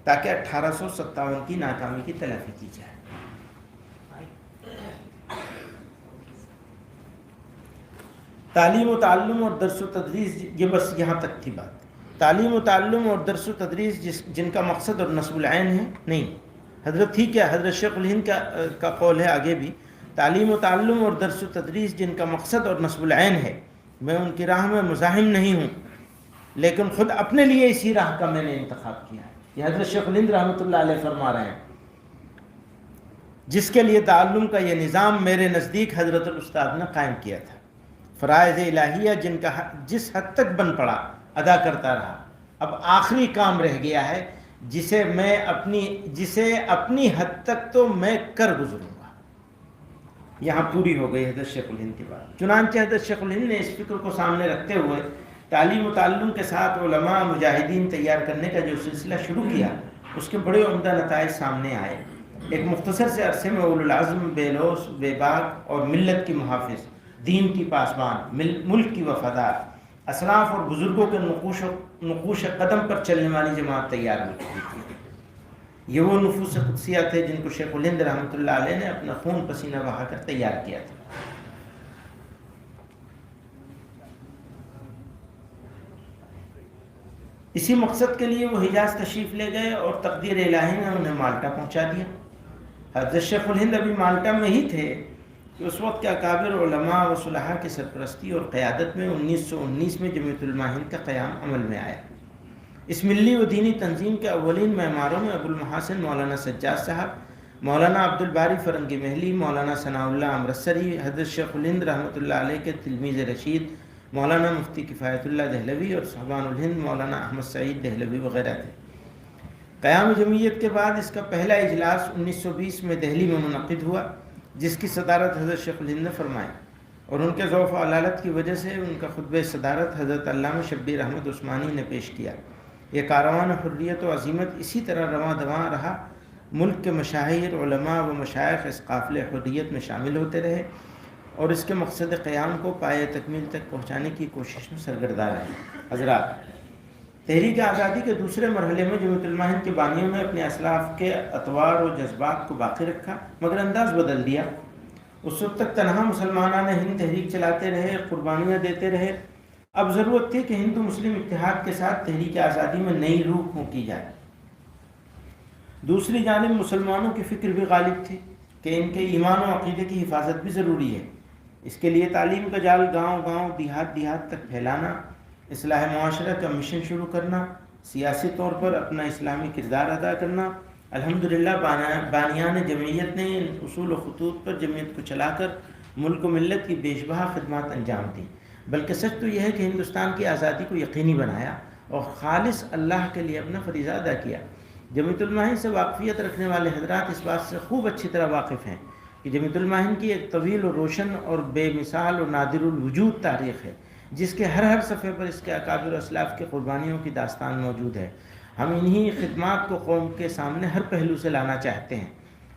تاکہ 1857 کی ناکامی کی تلافی کی جائے۔ تعلیم و تعلم اور درس و تدریس، یہ بس یہاں تک تھی بات۔ تعلیم و تعلم اور درس و تدریس جن کا مقصد اور نصب العین ہے، نہیں، حضرت ہی کیا، حضرت شیخ الہند کا قول ہے آگے بھی، تعلیم و تعلم اور درس و تدریس جن کا مقصد اور نصب العین ہے، میں ان کی راہ میں مزاحم نہیں ہوں، لیکن خود اپنے لیے اسی راہ کا میں نے انتخاب کیا ہے۔ یہ حضرت شیخ الہند رحمۃ اللہ علیہ فرما رہے ہیں، جس کے لیے تعلم کا یہ نظام میرے نزدیک حضرت الاستاد نے قائم کیا تھا۔ فرائض الہیہ جن کا جس حد تک بن پڑا ادا کرتا رہا، اب آخری کام رہ گیا ہے جسے اپنی حد تک تو میں کر گزروں گا۔ یہاں پوری ہو گئی حضرت شیخ الہند کی بات۔ چنانچہ حضرت شیخ الہند نے اس فکر کو سامنے رکھتے ہوئے تعلیم و تعلم کے ساتھ علماء مجاہدین تیار کرنے کا جو سلسلہ شروع کیا، اس کے بڑے عمدہ نتائج سامنے آئے۔ ایک مختصر سے عرصے میں اولو العزم، بے لوث، بے باک اور ملت کی محافظ، دین کی پاسبان، ملک کی وفادار، اسلاف اور بزرگوں کے نقوش قدم پر چلنے والی جماعت تیار ہو چکی تھی۔ یہ وہ نفوس قدسیہ تھے جن کو شیخ الہند رحمۃ اللہ علیہ نے اپنا خون پسینہ بہا کر تیار کیا تھا۔ اسی مقصد کے لیے وہ حجاز تشریف لے گئے اور تقدیر الہی نے انہیں مالٹا پہنچا دیا۔ حضرت شیخ الہند ابھی مالٹا میں ہی تھے کہ اس وقت کے اکابر علماء و صلحاء کی سرپرستی اور قیادت میں 1919 میں جمعیت علماء ہند کا قیام عمل میں آیا۔ اس ملی و دینی تنظیم کے اولین معماروں میں ابو المحاسن مولانا سجاد صاحب، مولانا عبد الباری فرنگی محلی، مولانا ثناء اللہ امرتسری، حضرت شیخ الہند رحمۃ اللہ علیہ کے تلمیذ رشید مولانا مفتی کفایت اللہ دہلوی اور صاحبان الہند مولانا احمد سعید دہلوی وغیرہ تھے۔ قیام جمعیت کے بعد اس کا پہلا اجلاس 1920 میں دہلی میں منعقد ہوا، جس کی صدارت حضرت شیخ الہند نے فرمائی، اور ان کے ذوق و علالت کی وجہ سے ان کا خطبہ صدارت حضرت علامہ شبیر احمد عثمانی نے پیش کیا۔ یہ کاروان حریت و عظیمت اسی طرح رواں دواں رہا۔ ملک کے مشاہیر، علماء و مشائخ اس قافلے حریت میں شامل ہوتے رہے اور اس کے مقصد قیام کو پایہ تکمیل تک پہنچانے کی کوشش میں سرگرداں رہے۔ حضرات، تحریک آزادی کے دوسرے مرحلے میں جمعیت علماء ہند کے بانیوں نے اپنے اسلاف کے اطوار و جذبات کو باقی رکھا، مگر انداز بدل دیا۔ اس وقت تک تنہا مسلمانان ہند تحریک چلاتے رہے، قربانیاں دیتے رہے۔ اب ضرورت تھی کہ ہندو مسلم اتحاد کے ساتھ تحریک آزادی میں نئی روح پھونکی جائے۔ دوسری جانب مسلمانوں کی فکر بھی غالب تھی کہ ان کے ایمان و عقیدے کی حفاظت بھی ضروری ہے۔ اس کے لیے تعلیم کا جال گاؤں گاؤں، دیہات دیہات تک پھیلانا، اصلاح معاشرہ کا مشن شروع کرنا، سیاسی طور پر اپنا اسلامی کردار ادا کرنا۔ الحمدللہ بانیان جمعیت نے ان اصول و خطوط پر جمعیت کو چلا کر ملک و ملت کی بیش بہا خدمات انجام دیں۔ بلکہ سچ تو یہ ہے کہ ہندوستان کی آزادی کو یقینی بنایا اور خالص اللہ کے لیے اپنا فریضہ ادا کیا۔ جمعیت علماء ہند سے واقفیت رکھنے والے حضرات اس بات سے خوب اچھی طرح واقف ہیں کہ جمعیت علماء ہند کی ایک طویل و روشن اور بے مثال اور نادر الوجود تاریخ ہے، جس کے ہر صفحے پر اس کے اکابر و اسلاف کی قربانیوں کی داستان موجود ہے۔ ہم انہی خدمات کو قوم کے سامنے ہر پہلو سے لانا چاہتے ہیں۔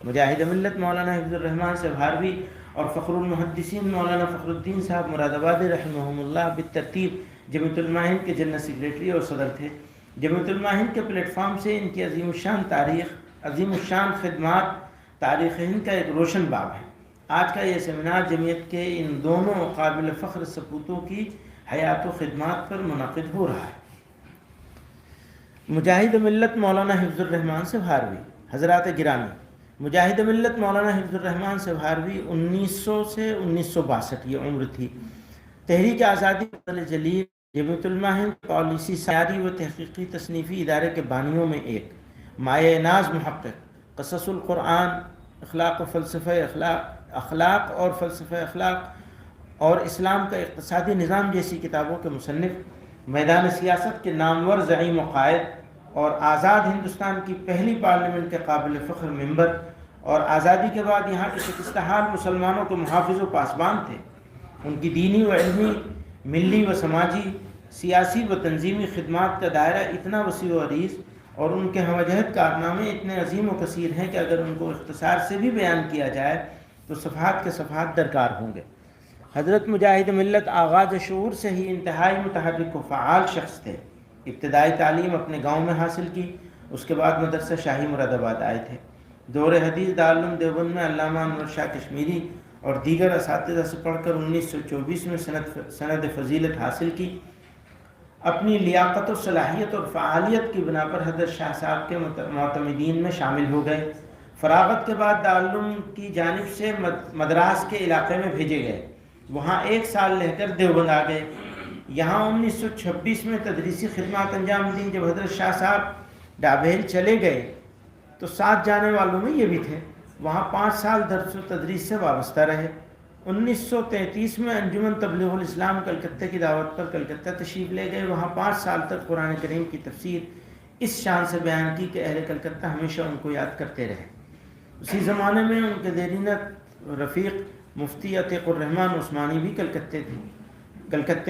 مجاہد ملت مولانا حفظ الرحمان سبھاروی اور فخر المحدثین مولانا فخر الدین صاحب مراد آبادی رحمہم اللہ بالترتیب جمعیت علماء ہند کے جنرل سیکریٹری اور صدر تھے۔ جمعیت علماء ہند کے پلیٹ فارم سے ان کی عظیم الشان تاریخ، عظیم الشان خدمات تاریخ ہند کا ایک روشن باب ہے۔ آج کا یہ سیمینار جمعیت کے ان دونوں قابل فخر سپوتوں کی حیات و خدمات پر منعقد ہو رہا ہے۔ مجاہد ملت مولانا حفظ الرحمان سبھاروی، حضرات گرامی، مجاہد ملت مولانا حفظ الرحمان سبھاروی 1900 سے 1962 یہ عمر تھی۔ تحریک آزادی فضل جلیل جمعیت علماء ہند پالیسی سیاری و تحقیقی تصنیفی ادارے کے بانیوں میں ایک، مایہ ناز محقق، قصص القرآن، اخلاق و فلسفہ اخلاق اور فلسفہ اخلاق اور اسلام کا اقتصادی نظام جیسی کتابوں کے مصنف، میدان سیاست کے نامور زعیم و قائد اور آزاد ہندوستان کی پہلی پارلیمنٹ کے قابل فخر ممبر اور آزادی کے بعد یہاں کے شکستہ حال مسلمانوں کے محافظ و پاسبان تھے۔ ان کی دینی و علمی، ملی و سماجی، سیاسی و تنظیمی خدمات کا دائرہ اتنا وسیع و عریض اور ان کے ہمجہت کارنامے اتنے عظیم و کثیر ہیں کہ اگر ان کو اختصار سے بھی بیان کیا جائے تو صفحات کے صفحات درکار ہوں گے۔ حضرت مجاہد ملت آغاز شعور سے ہی انتہائی متحرک و فعال شخص تھے۔ ابتدائی تعلیم اپنے گاؤں میں حاصل کی، اس کے بعد مدرسہ شاہی مراد آباد آئے تھے۔ دور حدیث دارالعلوم دیوبند میں علامہ انور شاہ کشمیری اور دیگر اساتذہ سے پڑھ کر 1924 میں سند فضیلت حاصل کی۔ اپنی لیاقت و صلاحیت اور فعالیت کی بنا پر حضرت شاہ صاحب کے معتمدین میں شامل ہو گئے۔ فراغت کے بعد دارالعلوم کی جانب سے مدراس کے علاقے میں بھیجے گئے، وہاں 1 سال رہ کر دیوبند آ گئے۔ یہاں 1926 میں تدریسی خدمات انجام دیں۔ جب حضرت شاہ صاحب ڈابھیل چلے گئے تو ساتھ جانے والوں میں یہ بھی تھے، وہاں 5 سال درس و تدریس سے وابستہ رہے۔ 1933 میں انجمن تبلیغ الاسلام کلکتہ کی دعوت پر کلکتہ تشریف لے گئے، وہاں 5 سال تک قرآن کریم کی تفسیر اس شان سے بیان کی کہ اہل کلکتہ ہمیشہ ان کو یاد کرتے رہے۔ اسی زمانے میں ان کے دیرینہ رفیق مفتی عتیق الرحمن عثمانی بھی کلکتہ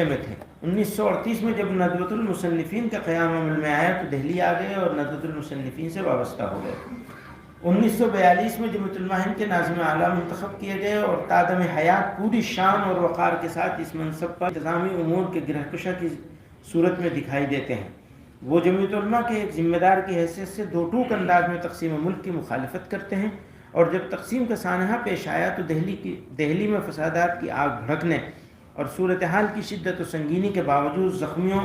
میں تھے۔ 1938 میں جب ندوۃ المصنفین کا قیام عمل میں آیا تو دہلی آ گئے اور ندوۃ المصنفین سے وابستہ ہو گئے۔ 1942 میں جمعیت علماء ہند کے ناظم اعلیٰ منتخب کیے گئے اور تادم حیات پوری شان اور وقار کے ساتھ اس منصب پر انتظامی امور کے گرہ کشا کی صورت میں دکھائی دیتے ہیں۔ وہ جمعیت علماء کے ایک ذمہ دار کی حیثیت سے دو ٹوک انداز میں تقسیم ملک کی مخالفت کرتے ہیں، اور جب تقسیم کا سانحہ پیش آیا تو دہلی میں فسادات کی آگ بھڑکنے اور صورتحال کی شدت و سنگینی کے باوجود زخمیوں،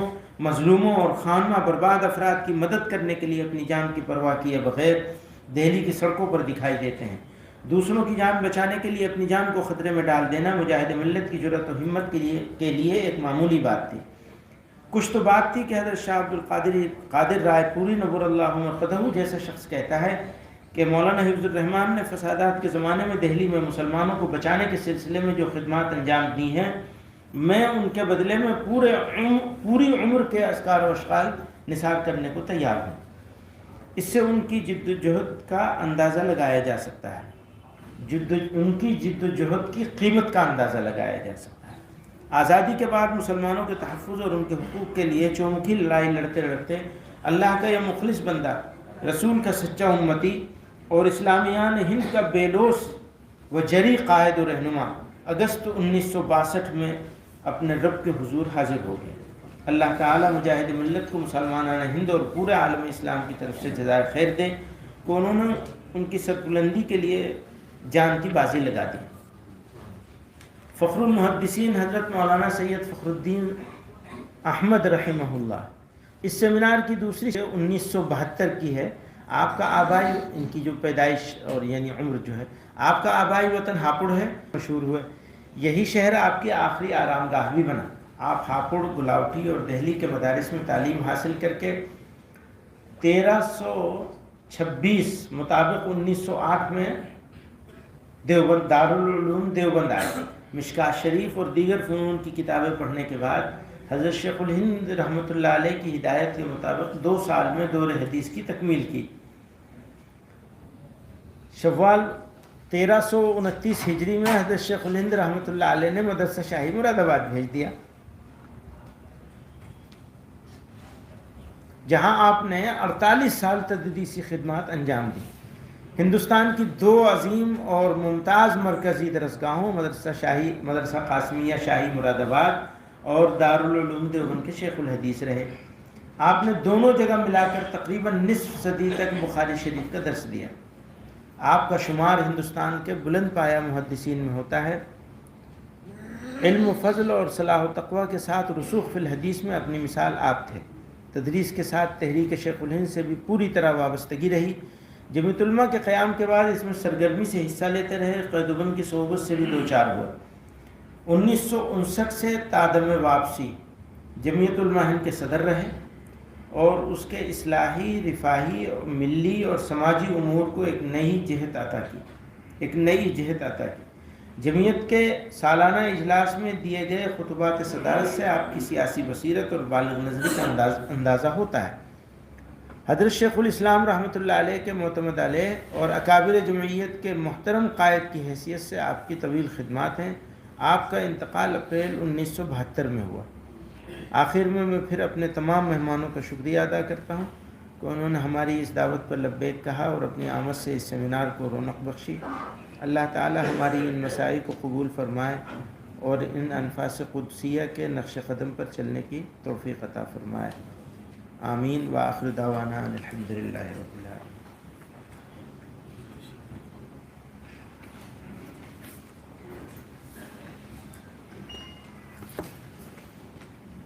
مظلوموں اور خانمہ برباد افراد کی مدد کرنے کے لیے اپنی جان کی پرواہ کیے بغیر دہلی کی سڑکوں پر دکھائی دیتے ہیں۔ دوسروں کی جان بچانے کے لیے اپنی جان کو خطرے میں ڈال دینا مجاہد ملت کی جرأت و ہمت کے لیے ایک معمولی بات تھی۔ کچھ تو بات تھی کہ حضرت شاہ عبدالقادر رائے پوری نور اللہ مرقدہ جیسا شخص کہتا ہے کہ مولانا حفظ الرحمان نے فسادات کے زمانے میں دہلی میں مسلمانوں کو بچانے کے سلسلے میں جو خدمات انجام دی ہیں، میں ان کے بدلے میں پوری عمر کے اذکار و اشغال نثار کرنے کو تیار ہوں۔ اس سے ان کی جد و جہد کا اندازہ لگایا جا سکتا ہے، ان کی جد و جہد کی قیمت کا اندازہ لگایا جا سکتا ہے۔ آزادی کے بعد مسلمانوں کے تحفظ اور ان کے حقوق کے لیے چومکھی لڑائی لڑتے لڑتے اللہ کا یہ مخلص بندہ، رسول کا سچا امتی اور اسلامیان ہند کا بے لوث و جری قائد و رہنما اگست 1962 میں اپنے رب کے حضور حاضر ہو گئے۔ اللہ تعالی مجاہد ملت کو مسلمانان ہند اور پورے عالم اسلام کی طرف سے جزائے خیر دے کہ انہوں نے ان کی سربلندی کے لیے جان کی بازی لگا دی۔ فخر المحدثین حضرت مولانا سید فخر الدین احمد رحمہ اللہ، اس سیمینار کی دوسری 1972 کی ہے۔ آپ کا آبائی، ان کی جو پیدائش اور یعنی عمر جو ہے، آپ کا آبائی وطن ہاپوڑ ہے، مشہور ہوئے، یہی شہر آپ کی آخری آرام گاہ بھی بنا۔ آپ ہاپوڑ، گلاوٹی اور دہلی کے مدارس میں تعلیم حاصل کر کے 1326 مطابق 1908 میں دیوبند دارالعلوم دیوبند آئے۔ مشکات شریف اور دیگر فنون کی کتابیں پڑھنے کے بعد حضرت شیخ الہند رحمۃ اللہ علیہ کی ہدایت کے مطابق 2 سال میں دور حدیث کی تکمیل کی۔ شوال 1329 ہجری میں حضرت شیخ الہند رحمۃ اللہ علیہ نے مدرسہ شاہی مراد آباد بھیج دیا، جہاں آپ نے 48 سال تدریسی خدمات انجام دی۔ ہندوستان کی 2 عظیم اور ممتاز مرکزی درسگاہوں مدرسہ قاسمیہ شاہی مراد آباد اور دارالعلوم دیوبند کے شیخ الحدیث رہے۔ آپ نے دونوں جگہ ملا کر تقریباً نصف صدی تک بخاری شریف کا درس دیا۔ آپ کا شمار ہندوستان کے بلند پایہ محدثین میں ہوتا ہے۔ علم و فضل اور صلاح و تقوی کے ساتھ رسوخ فی الحدیث میں اپنی مثال آپ تھے۔ تدریس کے ساتھ تحریک شیخ الہند سے بھی پوری طرح وابستگی رہی۔ جمعیت علماء کے قیام کے بعد اس میں سرگرمی سے حصہ لیتے رہے، قیدوبند کی صحبت سے بھی 2-4 ہوئے۔ 1959 سے تادم واپسی جمعیت علماء ہند کے صدر رہے اور اس کے اصلاحی، رفاہی، ملی اور سماجی امور کو ایک نئی جہت عطا کی۔ جمعیت کے سالانہ اجلاس میں دیے گئے خطبات صدارت سے آپ کی سیاسی بصیرت اور بالغ نظری کا اندازہ ہوتا ہے۔ حضرت شیخ الاسلام رحمۃ اللہ علیہ کے معتمد علیہ اور اکابر جمعیت کے محترم قائد کی حیثیت سے آپ کی طویل خدمات ہیں۔ آپ کا انتقال اپریل 1972 میں ہوا۔ آخر میں پھر اپنے تمام مہمانوں کا شکریہ ادا کرتا ہوں کہ انہوں نے ہماری اس دعوت پر لبیک کہا اور اپنی آمد سے اس سیمینار کو رونق بخشی۔ اللہ تعالی ہماری ان مساعی کو قبول فرمائے اور ان انفاس قدسیہ کے نقش قدم پر چلنے کی توفیق عطا فرمائے، آمین۔ وآخر دعوانا ان الحمدللہ رب العالمین۔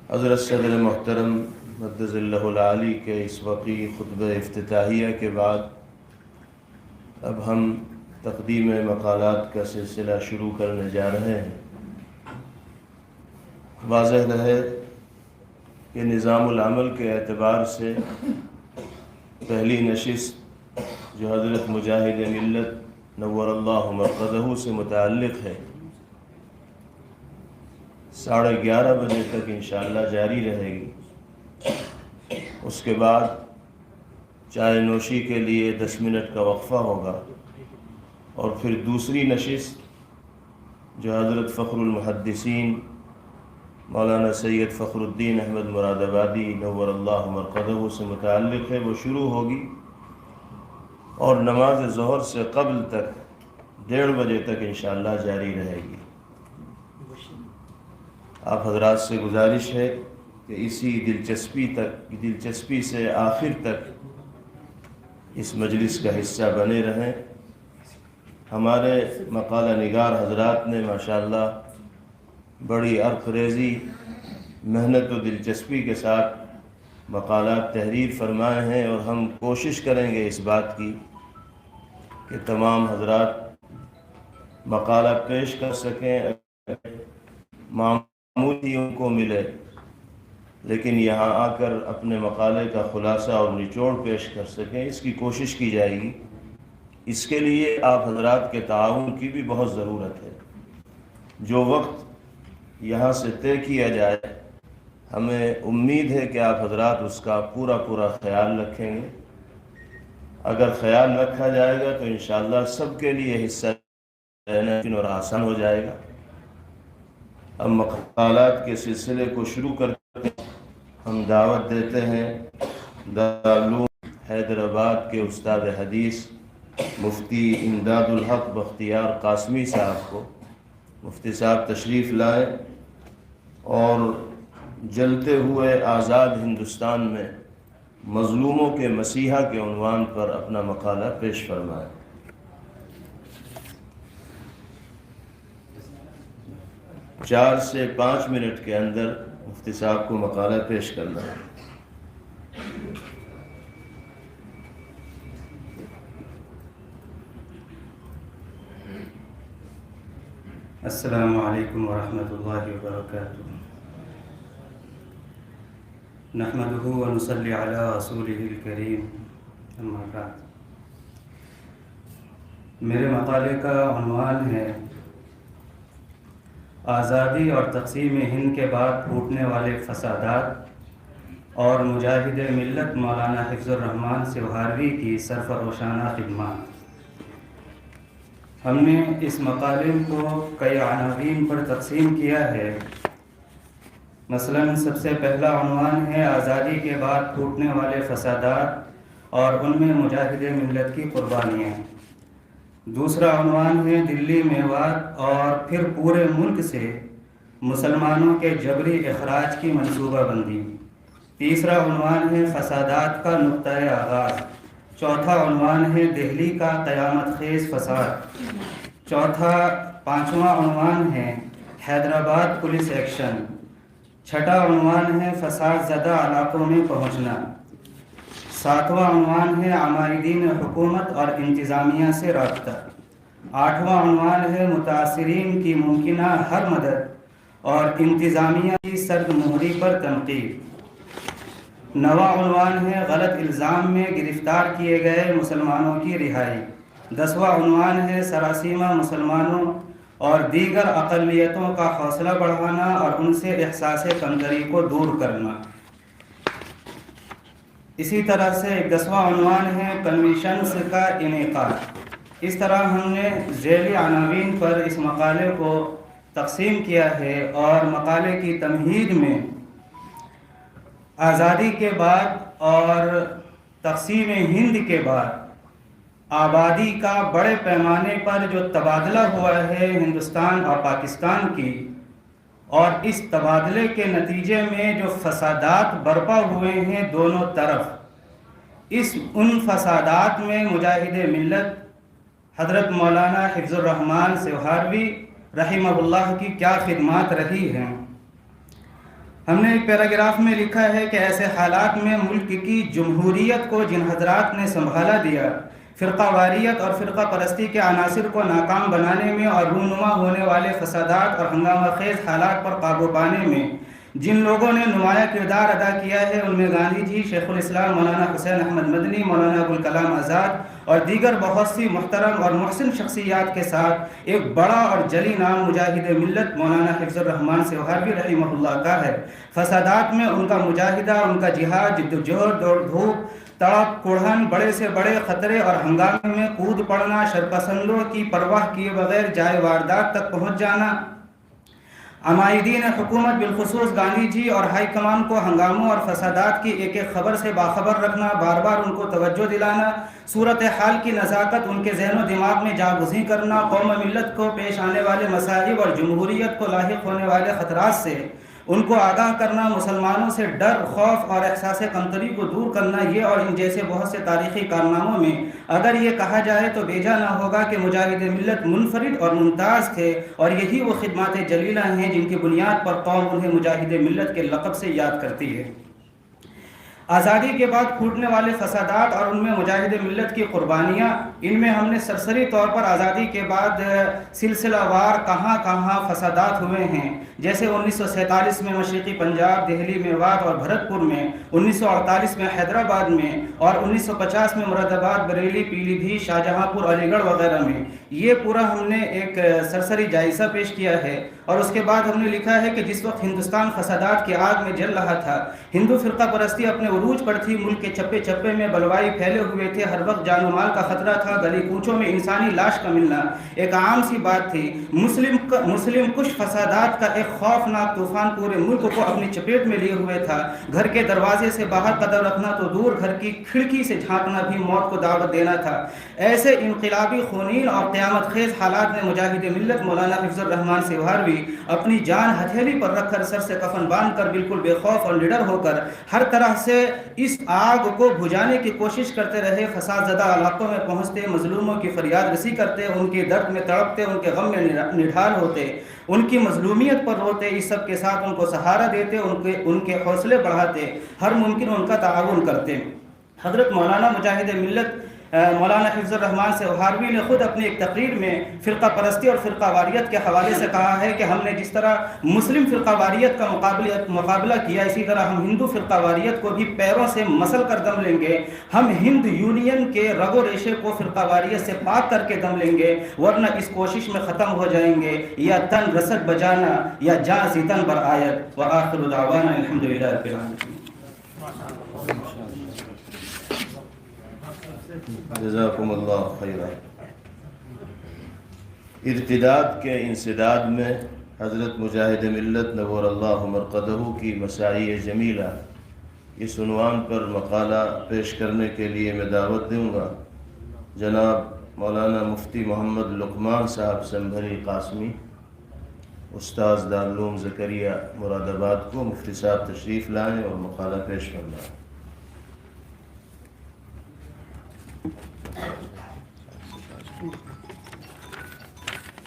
حضرت صدر محترم مدظ اللہ العالی کے اس وقی خطبہ افتتاحیہ کے بعد اب ہم تقدیم مقالات کا سلسلہ شروع کرنے جا رہے ہیں۔ واضح رہے کہ نظام العمل کے اعتبار سے پہلی نشست جو حضرت مجاہد ملت نور اللہ مرقدہ سے متعلق ہے 11:30 بجے تک انشاءاللہ جاری رہے گی۔ اس کے بعد چائے نوشی کے لیے 10 منٹ کا وقفہ ہوگا اور پھر دوسری نشست جو حضرت فخر المحدثین مولانا سید فخر الدین احمد مراد آبادی نور اللہ مرقدہ سے متعلق ہے، وہ شروع ہوگی اور نماز ظہر سے قبل تک 1:30 بجے تک انشاءاللہ جاری رہے گی۔ آپ حضرات سے گزارش ہے کہ اسی دلچسپی سے آخر تک اس مجلس کا حصہ بنے رہیں۔ ہمارے مقالہ نگار حضرات نے ماشاءاللہ بڑی عرق ریزی، محنت و دلچسپی کے ساتھ مقالات تحریر فرمائے ہیں اور ہم کوشش کریں گے اس بات کی کہ تمام حضرات مقالہ پیش کر سکیں۔ معمولی ان کو ملے لیکن یہاں آ کر اپنے مقالے کا خلاصہ اور نچوڑ پیش کر سکیں، اس کی کوشش کی جائے گی۔ اس کے لیے آپ حضرات کے تعاون کی بھی بہت ضرورت ہے۔ جو وقت یہاں سے طے کیا جائے ہمیں امید ہے کہ آپ حضرات اس کا پورا خیال رکھیں گے۔ اگر خیال رکھا جائے گا تو انشاءاللہ سب کے لیے حصہ لینا اور آسان ہو جائے گا۔ اب مقالات کے سلسلے کو شروع کرتے ہیں۔ ہم دعوت دیتے ہیں دارالعلوم حیدرآباد کے استاد حدیث مفتی امداد الحق بختیار قاسمی صاحب کو۔ مفتی صاحب تشریف لائیں اور جلتے ہوئے آزاد ہندوستان میں مظلوموں کے مسیحا کے عنوان پر اپنا مقالہ پیش فرمائیں۔ 4 سے 5 منٹ کے اندر مفتی صاحب کو مقالہ پیش کرنا ہے۔ السلام علیکم ورحمۃ اللہ وبرکاتہ۔ نحمدہ ونصلی علی رسولہ الکریم، اما بعد۔ میرے مقالے کا عنوان ہے آزادی اور تقسیم ہند کے بعد پھوٹنے والے فسادات اور مجاہد ملت مولانا حفظ الرحمان سوہاروی کی سرفروشانہ خدمات۔ ہم نے اس مقالے کو کئی عناوین پر تقسیم کیا ہے۔ مثلاً سب سے پہلا عنوان ہے آزادی کے بعد پھوٹنے والے فسادات اور ان میں مجاہد ملت کی قربانیاں۔ دوسرا عنوان ہے دلی میوات اور پھر پورے ملک سے مسلمانوں کے جبری اخراج کی منصوبہ بندی۔ تیسرا عنوان ہے فسادات کا نقطۂ آغاز۔ چوتھا عنوان ہے دہلی کا قیامت خیز فساد۔ پانچواں عنوان ہے حیدرآباد پولیس ایکشن۔ چھٹا عنوان ہے فساد زدہ علاقوں میں پہنچنا۔ ساتواں عنوان ہے عمائدین حکومت اور انتظامیہ سے رابطہ۔ آٹھواں عنوان ہے متاثرین کی ممکنہ ہر مدد اور انتظامیہ کی سرد مہری پر تنقید۔ نواں عنوان ہے غلط الزام میں گرفتار کیے گئے مسلمانوں کی رہائی۔ 10واں عنوان ہے سراسیمہ مسلمانوں اور دیگر اقلیتوں کا حوصلہ بڑھانا اور ان سے احساس کمتری کو دور کرنا۔ اسی طرح سے 10واں عنوان ہے کنوینشنز کا انعقاد۔ اس طرح ہم نے ذیلی عناوین پر اس مقالے کو تقسیم کیا ہے، اور مقالے کی تمہید میں آزادی کے بعد اور تقسیم ہند کے بعد آبادی کا بڑے پیمانے پر جو تبادلہ ہوا ہے ہندوستان اور پاکستان کی، اور اس تبادلے کے نتیجے میں جو فسادات برپا ہوئے ہیں دونوں طرف، ان فسادات میں مجاہد ملت حضرت مولانا حفظ الرحمان سیوہاروی رحمہ اللہ کی کیا خدمات رہی ہیں۔ ہم نے ایک پیراگراف میں لکھا ہے کہ ایسے حالات میں ملک کی جمہوریت کو جن حضرات نے سنبھالا دیا، فرقہ واریت اور فرقہ پرستی کے عناصر کو ناکام بنانے میں اور رونما ہونے والے فسادات اور ہنگامہ خیز حالات پر قابو پانے میں جن لوگوں نے نمایاں کردار ادا کیا ہے، ان میں گاندھی جی، شیخ الاسلام مولانا حسین احمد مدنی، مولانا ابوالکلام آزاد اور دیگر بہت سی محترم اور محسن شخصیات کے ساتھ ایک بڑا اور جلی نام مجاہد ملت مولانا حفظ الرحمان سیوہاروی رحمہ اللہ کا ہے۔ فسادات میں ان کا مجاہدہ، ان کا جہاد، جدوجہد، دوڑ دھوپ، تڑپ کوڑھن، بڑے سے بڑے خطرے اور ہنگامے میں کود پڑنا، شرپسندوں کی پرواہ کیے بغیر جائے واردات تک پہنچ جانا، عمائدین حکومت بالخصوص گاندھی جی اور ہائی کمان کو ہنگاموں اور فسادات کی ایک ایک خبر سے باخبر رکھنا، بار بار ان کو توجہ دلانا، صورتحال کی نزاکت ان کے ذہن و دماغ میں جاگزیں کرنا، قوم ملت کو پیش آنے والے مصائب اور جمہوریت کو لاحق ہونے والے خطرات سے ان کو آگاہ کرنا، مسلمانوں سے ڈر، خوف اور احساس کمتری کو دور کرنا، یہ اور ان جیسے بہت سے تاریخی کارناموں میں اگر یہ کہا جائے تو بیجا نہ ہوگا کہ مجاہد ملت منفرد اور ممتاز تھے، اور یہی وہ خدمات جلیلہ ہیں جن کی بنیاد پر قوم انہیں مجاہد ملت کے لقب سے یاد کرتی ہے۔ آزادی کے بعد پھوٹنے والے فسادات اور ان میں مجاہد ملت کی قربانیاں، ان میں ہم نے سرسری طور پر آزادی کے بعد سلسلہ وار کہاں کہاں فسادات ہوئے ہیں، جیسے 1947 میں مشرقی پنجاب، دہلی، میوات اور بھرتپور میں، 1948 میں حیدرآباد میں، اور 1950 میں مراد آباد، بریلی، پیلی بھیت، شاہجہاں پور، علی گڑھ وغیرہ میں۔ یہ پورا ہم نے ایک سرسری جائزہ پیش کیا ہے، اور اس کے بعد ہم نے لکھا ہے کہ جس وقت ہندوستان فسادات کی آگ میں جل رہا تھا، ہندو فرقہ پرستی اپنے عروج پر تھی، ملک کے چپے چپے میں بلوائی پھیلے ہوئے تھے، ہر وقت جان و مال کا خطرہ تھا، گلی کوچوں میں انسانی لاش کا ملنا ایک عام سی بات تھی، مسلم کش فسادات کا ایک خوفناک طوفان پورے ملک کو اپنی چپیٹ میں لیے ہوئے تھا، گھر کے دروازے سے باہر قدم رکھنا تو دور، گھر کی کھڑکی سے جھانکنا بھی موت کو دعوت دینا تھا۔ ایسے انقلابی خونین اور قیامت خیز حالات میں مجاہد ملت مولانا حفظ الرحمان سیوہاروی اپنی جان ہتھیلی پر رکھ کر، سر سے کفن باندھ کر، بالکل بے خوف اور نڈر ہو کر ہر طرح سے اس آگ کو بجھانے کی کوشش کرتے رہے، فساد زدہ علاقوں میں پہنچتے، مظلوموں کی فریاد رسی کرتے، ان کے درد میں تڑپتے، ان کے غم میں نڈھال ہوتے، ان کی مظلومیت پر روتے، اس سب کے ساتھ ان کو سہارا دیتے، ان کے حوصلے بڑھاتے، ہر ممکن ان کا تعاون کرتے۔ حضرت مولانا مجاہد ملت مولانا حفظ الرحمان سیوہاروی نے خود اپنی ایک تقریر میں فرقہ پرستی اور فرقہ واریت کے حوالے سے کہا ہے کہ ہم نے جس طرح مسلم فرقہ واریت کا مقابلہ کیا، اسی طرح ہم ہندو فرقہ واریت کو بھی پیروں سے مسل کر دم لیں گے، ہم ہند یونین کے رگ و ریشے کو فرقہ واریت سے پاک کر کے دم لیں گے، ورنہ اس کوشش میں ختم ہو جائیں گے، یا تن رسد بجانا یا جاں ستن بر آیت۔ وآخر دعوانا الحمدللہ رب العالمین۔ جزاکم اللہ خیرہ۔ ارتداد کے انسداد میں حضرت مجاہد ملت نور اللہ مرقدہ کی مساعی جمیلہ، اس عنوان پر مقالہ پیش کرنے کے لیے میں دعوت دوں گا جناب مولانا مفتی محمد لقمان صاحب سنبھلی قاسمی، استاذ دارالعلوم زکریا مراد آباد کو۔ مفتی صاحب تشریف لائیں اور مقالہ پیش فرمائیں۔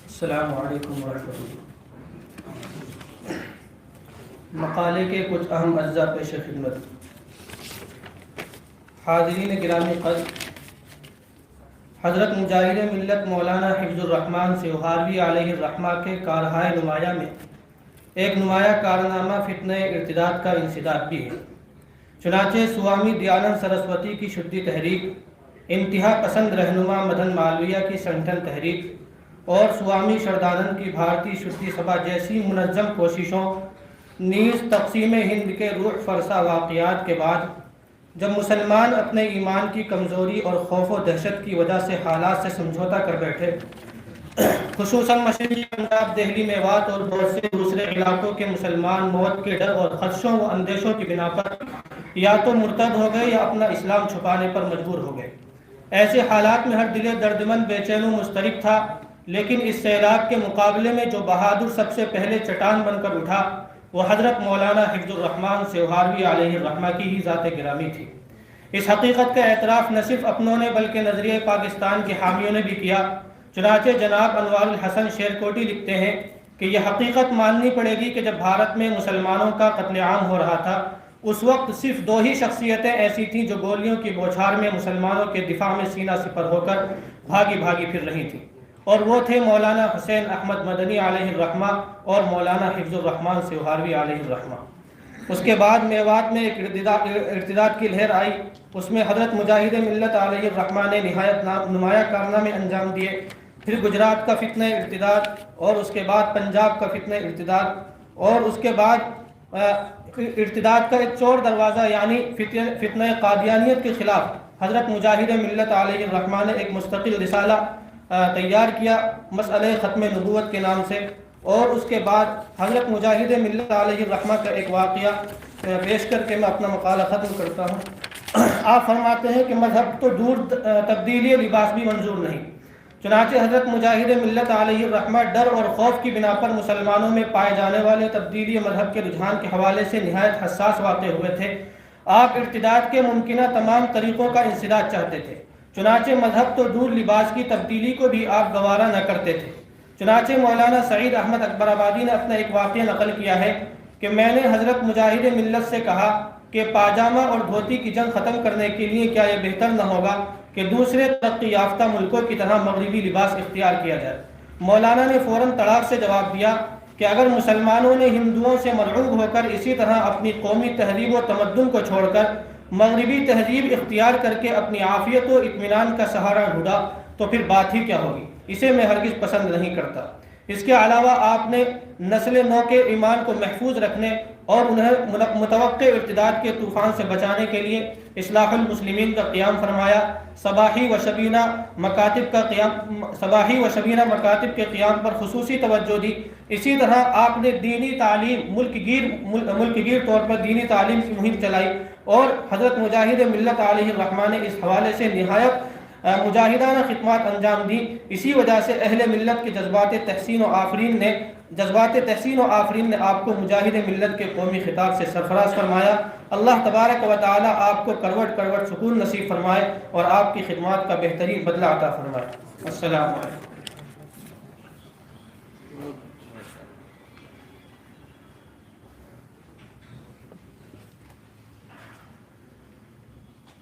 السلام علیکم ورحمۃ اللہ۔ مقالے کے کچھ اہم اجزاء پیش خدمت۔ حاضرین گرامی قدر، حضرت مجاہد ملت مولانا حفظ الرحمان سیوہاروی علیہ الرحمہ کے کارہائے نمایاں میں ایک نمایاں کارنامہ فتنہ ارتداد کا انسداد بھی ہے۔ چنانچہ سوامی دیانند سرسوتی کی شدی تحریک، انتہا پسند رہنما مدن مالویہ کی سنگھن تحریک اور سوامی شردانند کی بھارتی شدی سبھا جیسی منظم کوششوں نیز تقسیم ہند کے روح فرسا واقعات کے بعد جب مسلمان اپنے ایمان کی کمزوری اور خوف و دہشت کی وجہ سے حالات سے سمجھوتا کر بیٹھے، خصوصاً مشرقی پنجاب، دہلی، میوات اور بہت سے دوسرے علاقوں کے مسلمان موت کے ڈر اور خدشوں و اندیشوں کی بنا پر یا تو مرتد ہو گئے یا اپنا اسلام چھپانے پر مجبور ہو گئے۔ ایسے حالات میں ہر دل دردمند بے چین و مضطرب تھا، لیکن اس سیلاب کے مقابلے میں جو بہادر سب سے پہلے چٹان بن کر اٹھا وہ حضرت مولانا حفظ الرحمان سیوہاروی علیہ الرحمہ کی ہی ذات گرامی تھی۔ اس حقیقت کا اعتراف نہ صرف اپنوں نے بلکہ نظریہ پاکستان کے حامیوں نے بھی کیا۔ چنانچہ جناب انوار الحسن شیرکوٹی لکھتے ہیں کہ یہ حقیقت ماننی پڑے گی کہ جب بھارت میں مسلمانوں کا قتل عام ہو رہا تھا، اس وقت صرف 2 ہی شخصیتیں ایسی تھیں جو گولیوں کی بوچھار میں مسلمانوں کے دفاع میں سینہ سپر ہو کر بھاگی پھر رہی تھیں، اور وہ تھے مولانا حسین احمد مدنی علیہ الرحمہ اور مولانا حفظ الرحمان سیوہاروی علیہ الرحمہ۔ اس کے بعد میوات میں ایک ارتداد کی لہر آئی، اس میں حضرت مجاہد ملت علیہ الرحمہ نے نہایت نمایاں کارنامے انجام دیے۔ پھر گجرات کا فتنہ ارتداد، اور اس کے بعد پنجاب کا فتنہ ارتداد، اور اس کے بعد ارتداد کا ایک چور دروازہ یعنی فتنہ قادیانیت کے خلاف حضرت مجاہد ملت علیہ الرحمہ نے ایک مستقل رسالہ تیار کیا مسئلہ ختم نبوت کے نام سے۔ اور اس کے بعد حضرت مجاہد ملت علیہ الرحمہ کا ایک واقعہ پیش کر کے میں اپنا مقالہ ختم کرتا ہوں۔ آپ فرماتے ہیں کہ مذہب تو دور، تبدیلی لباس بھی منظور نہیں۔ چنانچہ حضرت مجاہد ملت علیہ الرحمہ ڈر اور خوف کی بنا پر مسلمانوں میں پائے جانے والے تبدیلی مذہب کے رجحان کے حوالے سے نہایت حساس واقع ہوئے تھے۔ آپ ارتداد کے ممکنہ تمام طریقوں کا انسداد چاہتے تھے، چنانچہ مذہب تو دور لباس کی تبدیلی کو بھی آپ گوارا نہ کرتے تھے۔ چنانچہ مولانا سعید احمد اکبر آبادی نے اپنا ایک واقعہ نقل کیا ہے کہ میں نے حضرت مجاہد ملت سے کہا کہ پاجامہ اور دھوتی کی جنگ ختم کرنے کے لیے کیا یہ بہتر نہ ہوگا کہ دوسرے ترقی یافتہ ملکوں کی طرح مغربی لباس اختیار کیا جائے؟ مولانا نے فوراً تڑاک سے جواب دیا کہ اگر مسلمانوں نے ہندوؤں سے مرعوب ہو کر اسی طرح اپنی قومی تہذیب و تمدن کو چھوڑ کر مغربی تہذیب اختیار کر کے اپنی عافیت و اطمینان کا سہارا ڈھونڈا تو پھر بات ہی کیا ہوگی؟ اسے میں ہرگز پسند نہیں کرتا۔ اس کے علاوہ آپ نے نسل نو کے ایمان کو محفوظ رکھنے اور انہیں متوقع ارتداد کے طوفان سے بچانے کے لیے اصلاح المسلمین کا قیام فرمایا، صباحی و شبینہ مکاتب کے قیام پر خصوصی توجہ دی۔ اسی طرح آپ نے دینی تعلیم ملک گیر طور پر دینی تعلیم کی مہم چلائی، اور حضرت مجاہد ملت علیہ الرحمہ نے اس حوالے سے نہایت مجاہدانہ خدمات انجام دی۔ اسی وجہ سے اہل ملت کے جذبات تحسین و آفرین نے آپ کو مجاہد ملت کے قومی خطاب سے سرفراز فرمایا۔ اللہ تبارک و تعالی آپ کو کروٹ کروٹ سکون نصیب فرمائے اور آپ کی خدمات کا بہترین بدلہ عطا فرمائے۔ السلام علیکم۔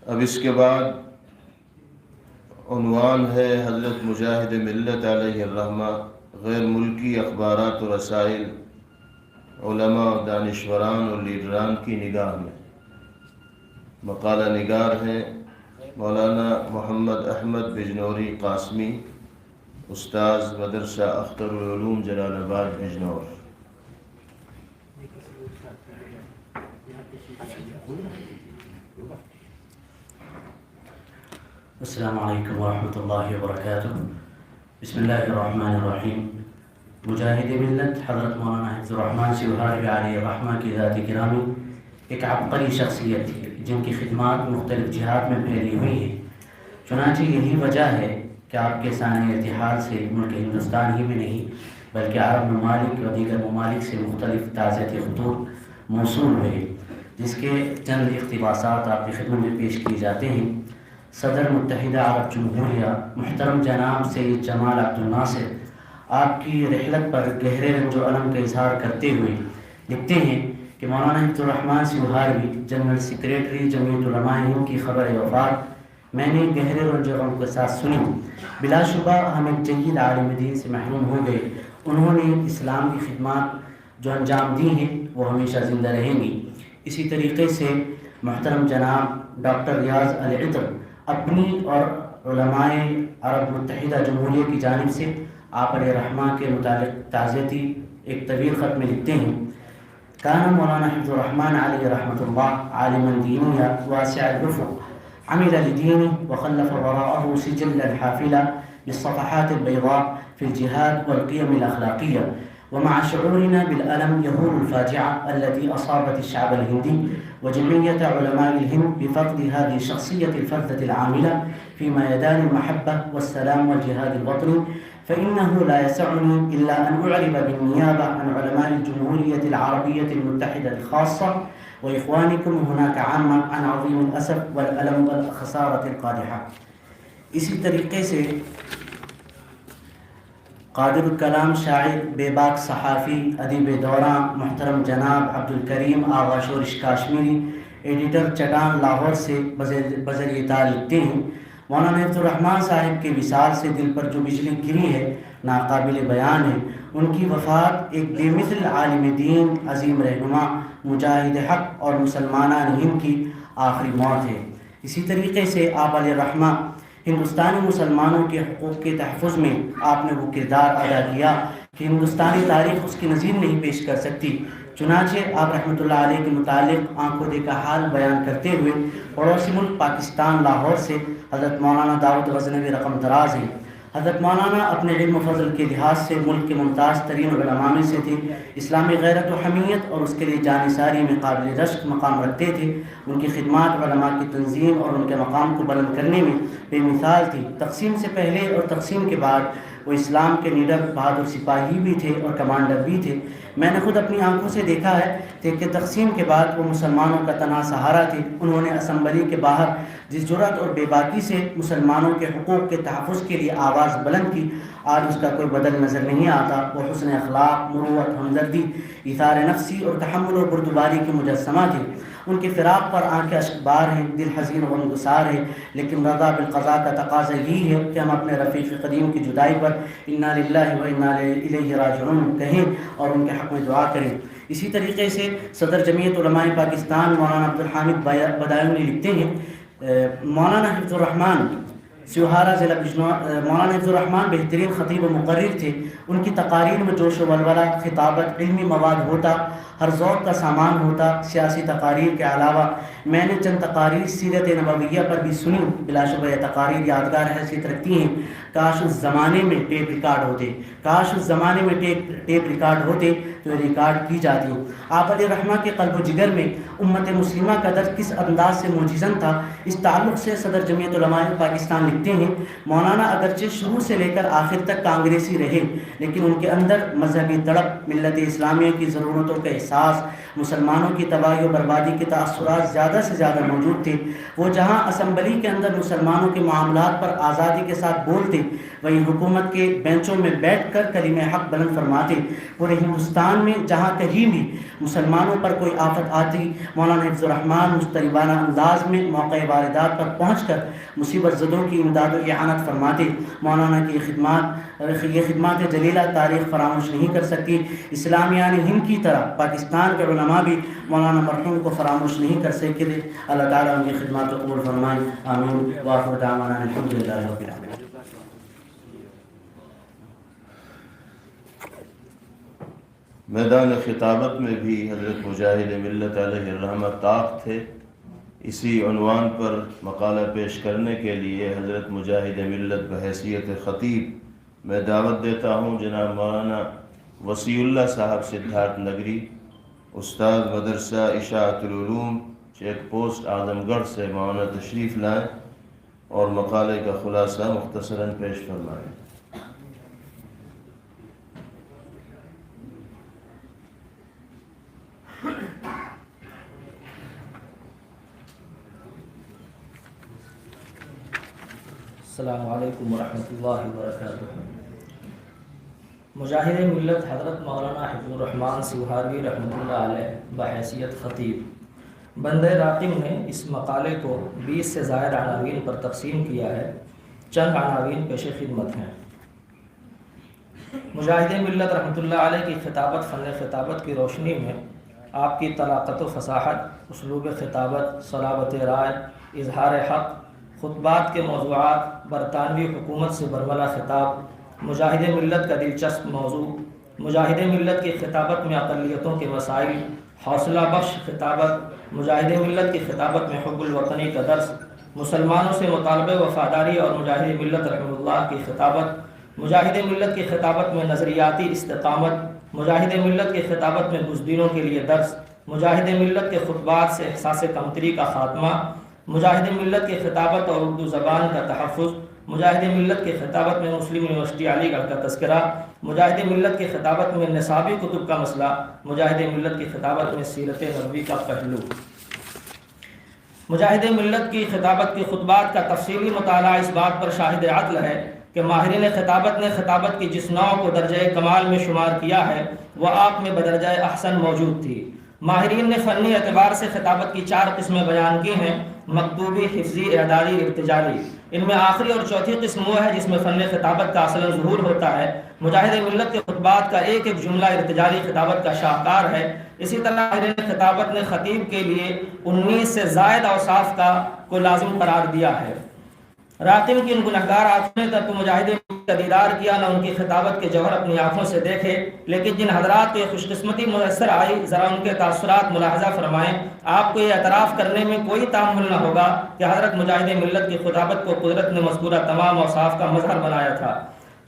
اب اس کے بعد عنوان ہے حضرت مجاہد ملت علیہ الرحمہ غیر ملکی اخبارات و رسائل، علماء و دانشوران اور لیڈران کی نگاہ میں۔ مقالہ نگار ہیں مولانا محمد احمد بجنوری قاسمی، استاذ مدرسہ اختر العلوم جلال آباد بجنور۔ السلام علیکم ورحمۃ اللہ وبرکاتہ۔ بسم اللہ الرحمن الرحیم۔ مجاہد ملت حضرت مولانا حفظ الرحمان سیوہاروی علیہ الرحمہ کی ذات گرامی ایک عبقری شخصیت تھی جن کی خدمات مختلف جہات میں پھیلی ہوئی ہیں۔ چنانچہ یہی وجہ ہے کہ آپ کے سانحہ ارتحال سے ملک ہندوستان ہی میں نہیں بلکہ عرب ممالک و دیگر ممالک سے مختلف تعزیتی خطوط موصول ہوئے، جس کے چند اقتباسات آپ کی خدمت میں پیش کیے جاتے ہیں۔ صدر متحدہ عرب جمہوریہ محترم جناب سید جمال عبد الناصر آپ کی رحلت پر گہرے رنج و الم کا اظہار کرتے ہوئے لکھتے ہیں کہ مولانا حفظ الرحمان سیوہاروی جنرل سیکریٹری جمعیت علماء ہند کی خبر وفات میں نے گہرے رنج و غم کے ساتھ سنی۔ بلا شبہ ہم ایک جید عالم دین سے محروم ہو گئے۔ انہوں نے اسلام کی خدمات جو انجام دی ہیں وہ ہمیشہ زندہ رہیں گی۔ اسی طریقے سے محترم جناب ڈاکٹر ریاض العطر اپنی اور علماء عرب متحدہ جمہوریہ کی جانب سے آپ علیہ الرحمہ کے متعلق تعزیتی ایک طویل خط میں لکھتے ہیں كان مولانا حفظ الرحمن عليه رحمة الله عالما دينيا واسع الأفق، عمل لدينه وخلف وراءه سجلا حافلا بالصفحات البيضاء في الجهاد والقيم الأخلاقية. ومع شعورنا بالألم يهول الفاجعة التي أصابت الشعب الهندي وجمعية علماء الهند بفقد هذه الشخصية الفذة العاملة في ميدان المحبة والسلام والجهاد الوطني، فإنه لا يسعني إلا أن أعرب بالنيابة عن علماء الجمهورية العربية المتحدة الخاصة وإخوانكم هناك عامة عن عظيم الأسف والألم والخسارة القادحة. اسی طریقے سے قادر الکلام شاعر، بے باک صحافی، ادیب دوراں محترم جناب عبدالکریم آغا شورش کاشمیری، ایڈیٹر چٹان لاہور سے بذریعہ تال لکھتے ہیں: مولانا حفظ الرحمن صاحب کے وصال سے دل پر جو بجلی گری ہے ناقابل بیان ہے. ان کی وفات ایک بے مثل عالم دین، عظیم رہنما، مجاہد حق اور مسلمانان ہند کی آخری موت ہے. اسی طریقے سے آپ علیہ الرحمہ ہندوستانی مسلمانوں کے حقوق کے تحفظ میں آپ نے وہ کردار ادا کیا کہ ہندوستانی تاریخ اس کی نظیر نہیں پیش کر سکتی. چنانچہ آپ رحمۃ اللہ علیہ کے متعلق آنکھوں دیکھا حال بیان کرتے ہوئے پڑوسی ملک پاکستان لاہور سے حضرت مولانا داؤد غزنوی رقم دراز ہیں. حضرت مولانا اپنے علم و فضل کے لحاظ سے ملک کے ممتاز ترین علماء میں سے تھے. اسلامی غیرت و حمیت اور اس کے لیے جانثاری میں قابل رشک مقام رکھتے تھے. ان کی خدمات علماء کی تنظیم اور ان کے مقام کو بلند کرنے میں بے مثال تھی. تقسیم سے پہلے اور تقسیم کے بعد وہ اسلام کے نیڈر بہادر سپاہی بھی تھے اور کمانڈر بھی تھے. میں نے خود اپنی آنکھوں سے دیکھا ہے کہ تقسیم کے بعد وہ مسلمانوں کا تنہا سہارا تھے. انہوں نے اسمبلی کے باہر جس جرأت اور بے باکی سے مسلمانوں کے حقوق کے تحفظ کے لیے آواز بلند کی، آج اس کا کوئی بدل نظر نہیں آتا. وہ حسن اخلاق، مروت، ہمدردی، ایثار نفسی اور تحمل و بردباری کے مجسمہ تھے. ان کے فراق پر آنکھیں اشک بار ہیں، دل حزین و غمگسار ہے، لیکن رضا بالقضاء کا تقاضا یہی ہے کہ ہم اپنے رفیق قدیم کی جدائی پر انا للہ و انا الیہ راجعون کہیں اور ان کے حق میں دعا کریں. اسی طریقے سے صدر جمعیت علماء پاکستان مولانا عبدالحامد بدایونی لکھتے ہیں: مولانا حفظ الرحمن سیوہارا ضلع بجنور. مولانا حفظ الرحمن بہترین خطیب و مقرر تھے. ان کی تقاریر میں جوش و ولولہ، خطابت، علمی مواد ہوتا، ہر ذوق کا سامان ہوتا. سیاسی تقاریر کے علاوہ میں نے چند تقاریر سیرت نبویہ پر بھی سنی. بلا شبہ یہ تقاریر یادگار حیثیت رکھتی ہیں. کاش اس زمانے میں ٹیپ ریکارڈ ہوتے، کاش اس زمانے میں ٹیپ ریکارڈ ہوتے تو یہ ریکارڈ کی جاتی. آپ علیہ الرحمہ کے قلب و جگر میں امت مسلمہ کا درد کس انداز سے موجزن تھا، اس تعلق سے صدر جمعیت علماء پاکستان لکھتے ہیں: مولانا اگرچہ شروع سے لے کر آخر تک کانگریسی رہے، لیکن ان کے اندر مذہبی تڑپ، ملت اسلامیہ کی ضرورتوں کا احساس، مسلمانوں کی تباہی و بربادی کے تاثرات زیادہ سے زیادہ موجود تھے. وہ جہاں اسمبلی کے اندر مسلمانوں کے معاملات پر آزادی کے ساتھ بولتے، وہیں حکومت کے بینچوں میں بیٹھ کر کلمہ حق بلند فرماتے. پورے ہندوستان میں جہاں کہیں بھی مسلمانوں پر کوئی آفت آتی، مولانا حفظ الرحمن مستربانہ انداز میں موقع واردات پر پہنچ کر مصیبت زدوں کی امداد و اعانت فرماتے. مولانا کی یہ خدمات جلیلہ تاریخ فراموش نہیں کر سکتی. اسلامیان ہند کی طرح پاکستان کے علماء بھی مولانا مرحوم کو فراموش نہیں کر سکتے. اللہ تعالیٰ ان کی خدمات کو قبول فرمائے. آمین. وآخر دعوانا الحمد للہ رب العالمین. میدان خطابت میں بھی حضرت مجاہد ملت علیہ الرحمہ طاق تھے. اسی عنوان پر مقالہ پیش کرنے کے لیے حضرت مجاہد ملت بحیثیت خطیب میں دعوت دیتا ہوں جناب مولانا وسیع اللہ صاحب سدھارتھ نگری، استاد مدرسہ اشاعت العلوم چیک پوسٹ اعظم گڑھ سے مولانا تشریف لائیں اور مقالے کا خلاصہ مختصراً پیش فرمائیں. السلام علیکم ورحمۃ اللہ وبرکاتہ. مجاہد ملت حضرت مولانا حفظ الرحمن سیوہاروی رحمۃ اللہ علیہ بحیثیت خطیب بندہ راقم نے اس مقالے کو 20 سے زائد عناوین پر تقسیم کیا ہے. چند عناوین پیش خدمت ہیں. مجاہد ملت رحمۃ اللہ علیہ کی خطابت فن خطابت کی روشنی میں آپ کی طلاقت و فصاحت، اسلوب خطابت، صلابت رائے، اظہار حق، خطبات کے موضوعات، برطانوی حکومت سے برملا خطاب، مجاہد ملت کا دلچسپ موضوع، مجاہد ملت کی خطابت میں اقلیتوں کے مسائل، حوصلہ بخش خطابت، مجاہد ملت کی خطابت میں حب الوطنی کا درس، مسلمانوں سے مطالبہ وفاداری اور مجاہد ملت رحمہ اللہ کی خطابت، مجاہد ملت کی خطابت میں نظریاتی استقامت، مجاہد ملت کی خطابت میں بزدلوں کے لیے درس، مجاہد ملت کے خطبات سے احساس کمتری کا خاتمہ، مجاہد ملت کی خطابت اور اردو زبان کا تحفظ، مجاہد ملت کی خطابت میں مسلم یونیورسٹی علی گڑھ کا تذکرہ، مجاہد ملت کی خطابت میں نصابی کتب کا مسئلہ، مجاہد ملت کی خطابت میں سیرت نبوی کا پہلو۔ مجاہد ملت کی خطابت کی خطبات کا تفصیلی مطالعہ اس بات پر شاہد عدل ہے کہ ماہرین خطابت نے خطابت کی جس نوع کو درجہ کمال میں شمار کیا ہے وہ آپ میں بدرجہ احسن موجود تھی۔ ماہرین نے فنی اعتبار سے خطابت کی 4 قسمیں بیان کی ہیں: مکتوبی، حفظی، اعدادی، ارتجالی۔ ان میں آخری اور چوتھی قسم وہ ہے جس میں فن خطابت کا اصلاً ظہور ہوتا ہے۔ مجاہد ملت کے خطبات کا ایک ایک جملہ ارتجالی خطابت کا شاہکار ہے۔ اسی طرح ماہرین خطابت نے خطیب کے لیے 19 سے زائد اوصاف کو لازم قرار دیا ہے۔ راقم کی ان گنہگار آنکھوں نے تو مجاہد کا دیدار کیا، نہ ان کی خطابت کے جوہر اپنی آنکھوں سے دیکھے، لیکن جن حضرات کو یہ خوش قسمتی میسر آئی ذرا ان کے تاثرات ملاحظہ فرمائیں۔ آپ کو یہ اعتراف کرنے میں کوئی تعمل نہ ہوگا کہ حضرت مجاہد ملت کی خطابت کو قدرت نے مذکورہ تمام اوصاف کا مظہر بنایا تھا۔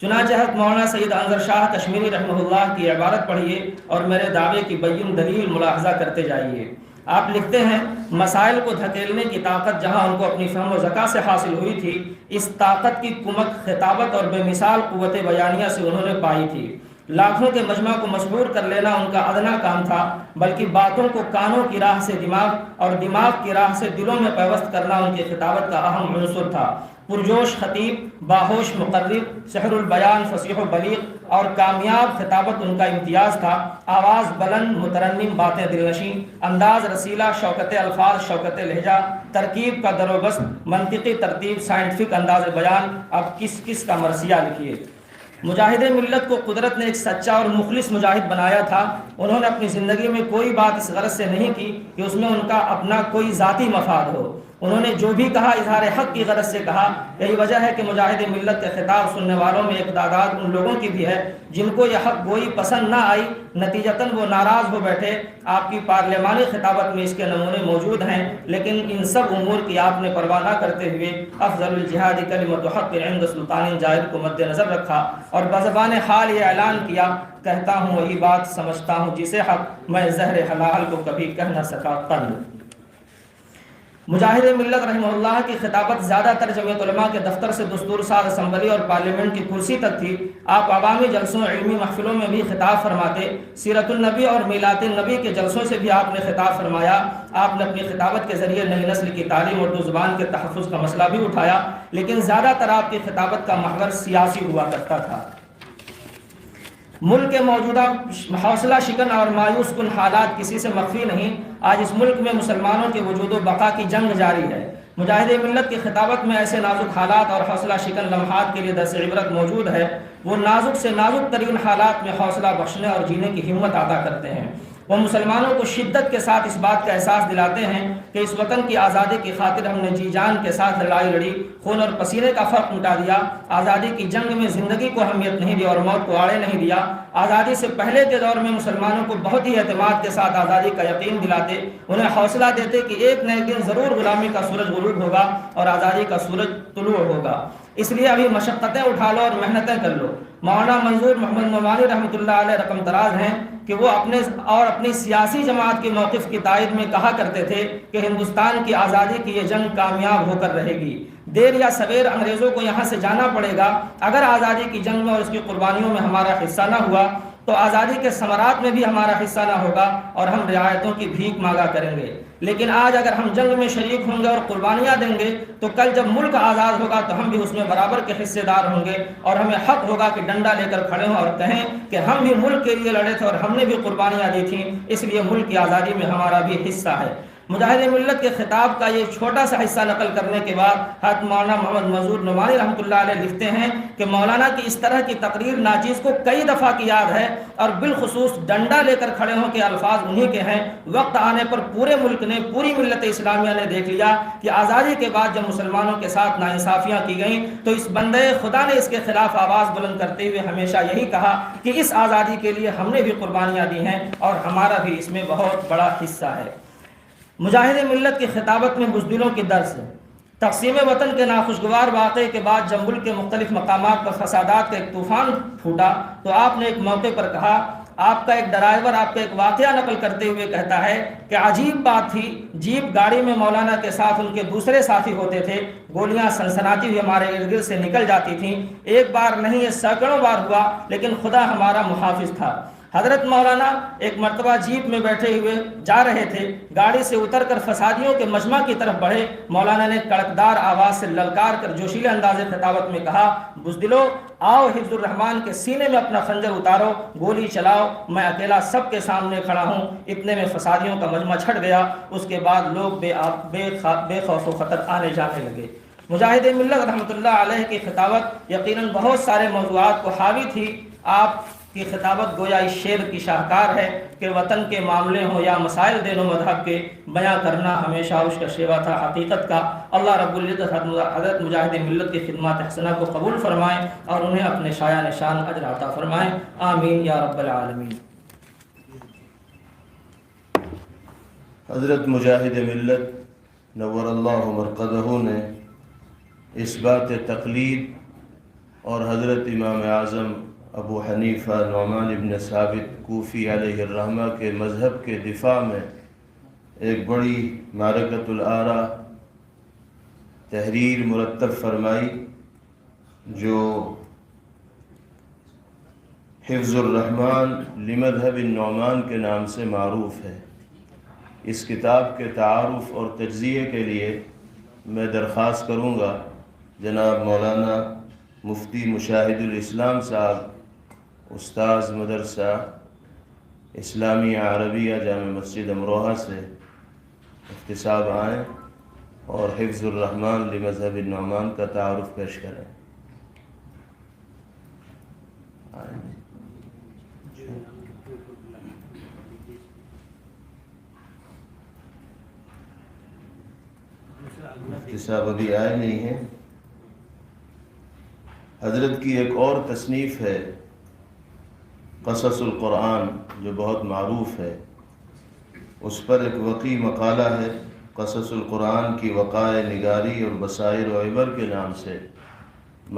چنانچہ حضرت مولانا سید انظر شاہ کشمیری رحمہ اللہ کی عبارت پڑھیے اور میرے دعوے کی بین دلیل ملاحظہ کرتے جائیے۔ آپ لکھتے ہیں، مسائل کو دھکیلنے کی طاقت جہاں ان کو اپنی فہم و ذکا سے حاصل ہوئی تھی، اس طاقت کی کمک خطابت اور بے مثال قوت بیانیہ سے انہوں نے پائی تھی۔ لاکھوں کے مجمع کو مسحور کر لینا ان کا ادنا کام تھا، بلکہ باتوں کو کانوں کی راہ سے دماغ اور دماغ کی راہ سے دلوں میں پیوست کرنا ان کی خطابت کا اہم عنصر تھا۔ پرجوش خطیب، باہوش مقرر، سحر البیان، فصیح و بلیغ اور کامیاب خطابت ان کا امتیاز تھا۔ آواز بلند، مترنم، باتیں دلنشین، انداز رسیلا، شوکت الفاظ، شوکت لہجہ، ترکیب کا در و بست، منطقی ترتیب، سائنٹیفک انداز بیان۔ اب کس کا مرثیہ لکھیے۔ مجاہد ملت کو قدرت نے ایک سچا اور مخلص مجاہد بنایا تھا۔ انہوں نے اپنی زندگی میں کوئی بات اس غرض سے نہیں کی کہ اس میں ان کا اپنا کوئی ذاتی مفاد ہو۔ انہوں نے جو بھی کہا اظہار حق کی غرض سے کہا۔ یہی وجہ ہے کہ مجاہد ملت کے خطاب سننے والوں میں ایک تعداد ان لوگوں کی بھی ہے جن کو یہ حق گوئی پسند نہ آئی، نتیجتاً وہ ناراض ہو بیٹھے۔ آپ کی پارلیمانی خطابت میں اس کے نمونے موجود ہیں، لیکن ان سب امور کی آپ نے پرواہ نہ کرتے ہوئے افضل الجہاد کلمۃ حق عند سلطان جائر کو مد نظر رکھا اور بزبان حال یہ اعلان کیا، کہتا ہوں وہی بات، سمجھتا ہوں جسے حق، میں زہر حلال کو کبھی کہہ نہ سکا قند۔ مجاہد ملت رحمہ اللہ کی خطابت زیادہ تر جمعیت علماء کے دفتر سے دستور ساز اسمبلی اور پارلیمنٹ کی کرسی تک تھی۔ آپ عوامی جلسوں، علمی محفلوں میں بھی خطاب فرماتے۔ سیرت النبی اور میلاد النبی کے جلسوں سے بھی آپ نے خطاب فرمایا۔ آپ نے اپنی خطابت کے ذریعے نئی نسل کی تعلیم، اردو زبان کے تحفظ کا مسئلہ بھی اٹھایا، لیکن زیادہ تر آپ کی خطابت کا محور سیاسی ہوا کرتا تھا۔ ملک کے موجودہ حوصلہ شکن اور مایوس کن حالات کسی سے مخفی نہیں۔ آج اس ملک میں مسلمانوں کے وجود و بقا کی جنگ جاری ہے۔ مجاہد ملت کی خطابت میں ایسے نازک حالات اور حوصلہ شکن لمحات کے لیے درس عبرت موجود ہے۔ وہ نازک سے نازک ترین حالات میں حوصلہ بخشنے اور جینے کی ہمت عطا کرتے ہیں۔ وہ مسلمانوں کو شدت کے ساتھ اس بات کا احساس دلاتے ہیں کہ اس وطن کی آزادی کی خاطر ہم نے جی جان کے ساتھ لڑائی لڑی، خون اور پسینے کا فرق مٹا دیا۔ آزادی کی جنگ میں زندگی کو اہمیت نہیں دی اور موت کو آڑے نہیں دیا۔ آزادی سے پہلے کے دور میں مسلمانوں کو بہت ہی اعتماد کے ساتھ آزادی کا یقین دلاتے، انہیں حوصلہ دیتے کہ ایک نہ ایک دن ضرور غلامی کا سورج غروب ہوگا اور آزادی کا سورج طلوع ہوگا، اس لیے ابھی مشقتیں اٹھا لو اور محنتیں کر لو۔ مولانا منظور محمد نعمانی رحمۃ اللہ علیہ رقم دراز ہیں کہ وہ اپنی سیاسی جماعت کے موقف کی تائید میں کہا کرتے تھے کہ ہندوستان کی آزادی کی یہ جنگ کامیاب ہو کر رہے گی۔ دیر یا سویر انگریزوں کو یہاں سے جانا پڑے گا۔ اگر آزادی کی جنگ میں اور اس کی قربانیوں میں ہمارا حصہ نہ ہوا تو آزادی کے ثمرات میں بھی ہمارا حصہ نہ ہوگا اور ہم رعایتوں کی بھیک مانگا کریں گے۔ لیکن آج اگر ہم جنگ میں شریک ہوں گے اور قربانیاں دیں گے تو کل جب ملک آزاد ہوگا تو ہم بھی اس میں برابر کے حصے دار ہوں گے اور ہمیں حق ہوگا کہ ڈنڈا لے کر کھڑے ہوں اور کہیں کہ ہم بھی ملک کے لیے لڑے تھے اور ہم نے بھی قربانیاں دی تھیں، اس لیے ملک کی آزادی میں ہمارا بھی حصہ ہے۔ مجاہد ملت کے خطاب کا یہ چھوٹا سا حصہ نقل کرنے کے بعد حضرت مولانا محمد منظور نعمانی رحمۃ اللہ علیہ لکھتے ہیں کہ مولانا کی اس طرح کی تقریر ناچیز کو کئی دفعہ کی یاد ہے، اور بالخصوص ڈنڈا لے کر کھڑے ہوں کے الفاظ انہی کے ہیں۔ وقت آنے پر پورے ملک نے، پوری ملت اسلامیہ نے دیکھ لیا کہ آزادی کے بعد جب مسلمانوں کے ساتھ ناانصافیاں کی گئیں تو اس بندے خدا نے اس کے خلاف آواز بلند کرتے ہوئے ہمیشہ یہی کہا کہ اس آزادی کے لیے ہم نے بھی قربانیاں دی ہیں اور ہمارا بھی اس میں بہت بڑا حصہ ہے۔ مجاہد ملت کی خطابت میں بزدلوں کی درس ہے۔ تقسیم وطن کے ناخوشگوار واقعے کے بعد جب ملک کے مختلف مقامات پر فسادات کا ایک طوفان پھوٹا تو آپ نے ایک موقع پر کہا، آپ کا ایک ڈرائیور آپ کا ایک واقعہ نقل کرتے ہوئے کہتا ہے کہ عجیب بات تھی، جیپ گاڑی میں مولانا کے ساتھ ان کے دوسرے ساتھی ہوتے تھے، گولیاں سنسناتی ہوئی ہمارے ارد گرد سے نکل جاتی تھیں، ایک بار نہیں یہ سینکڑوں بار ہوا، لیکن خدا ہمارا محافظ تھا۔ حضرت مولانا ایک مرتبہ جیپ میں بیٹھے ہوئے جا رہے تھے، گاڑی سے اتر کر فسادیوں کے مجمع کی طرف بڑھے، مولانا نے کڑکدار آواز سے للکار کر جوشیلے انداز خطابت میں کہا، بزدلو آؤ حفظ الرحمان کے سینے میں اپنا خنجر اتارو، گولی چلاؤ، میں اکیلا سب کے سامنے کھڑا ہوں۔ اتنے میں فسادیوں کا مجمع چھٹ گیا، اس کے بعد لوگ بے خوف و خطر آنے جانے لگے۔ مجاہد ملت رحمۃ اللہ علیہ کی خطابت یقیناً بہت سارے موضوعات کو حاوی تھی۔ آپ کی خطابت گویا اس شعر کی شاہکار ہے کہ وطن کے معاملے ہوں یا مسائل دین و مذہب کے، بیاں کرنا ہمیشہ اس کا شیوا تھا حقیقت کا۔ اللہ رب العزت حضرت مجاہد ملت کی خدمات حسنہ کو قبول فرمائیں اور انہیں اپنے شایع نشان اجر عطا فرمائیں، آمین یا رب العالمین۔ حضرت مجاہد ملت نور اللہ مرقدہ نے اس بات تقلید اور حضرت امام اعظم ابو حنیفہ نعمان ابن ثابت کوفی علیہ الرحمہ کے مذہب کے دفاع میں ایک بڑی معرکۃ الآراء تحریر مرتب فرمائی، جو حفظ الرحمان لمذہب النعمان کے نام سے معروف ہے۔ اس کتاب کے تعارف اور تجزیے کے لیے میں درخواست کروں گا جناب مولانا مفتی مشاہد الاسلام صاحب، استاذ مدرسہ اسلامیہ عربیہ جامع مسجد امروہہ سے مفتی صاحب آئیں اور حفظ الرحمان لمذہب النعمان کا تعارف پیش کریں۔ مفتی صاحب ابھی آئے نہیں ہیں۔ حضرت کی ایک اور تصنیف ہے قصص القرآن، جو بہت معروف ہے، اس پر ایک وقیع مقالہ ہے، قصص القرآن کی وقائع نگاری اور بصائر و عبر کے نام سے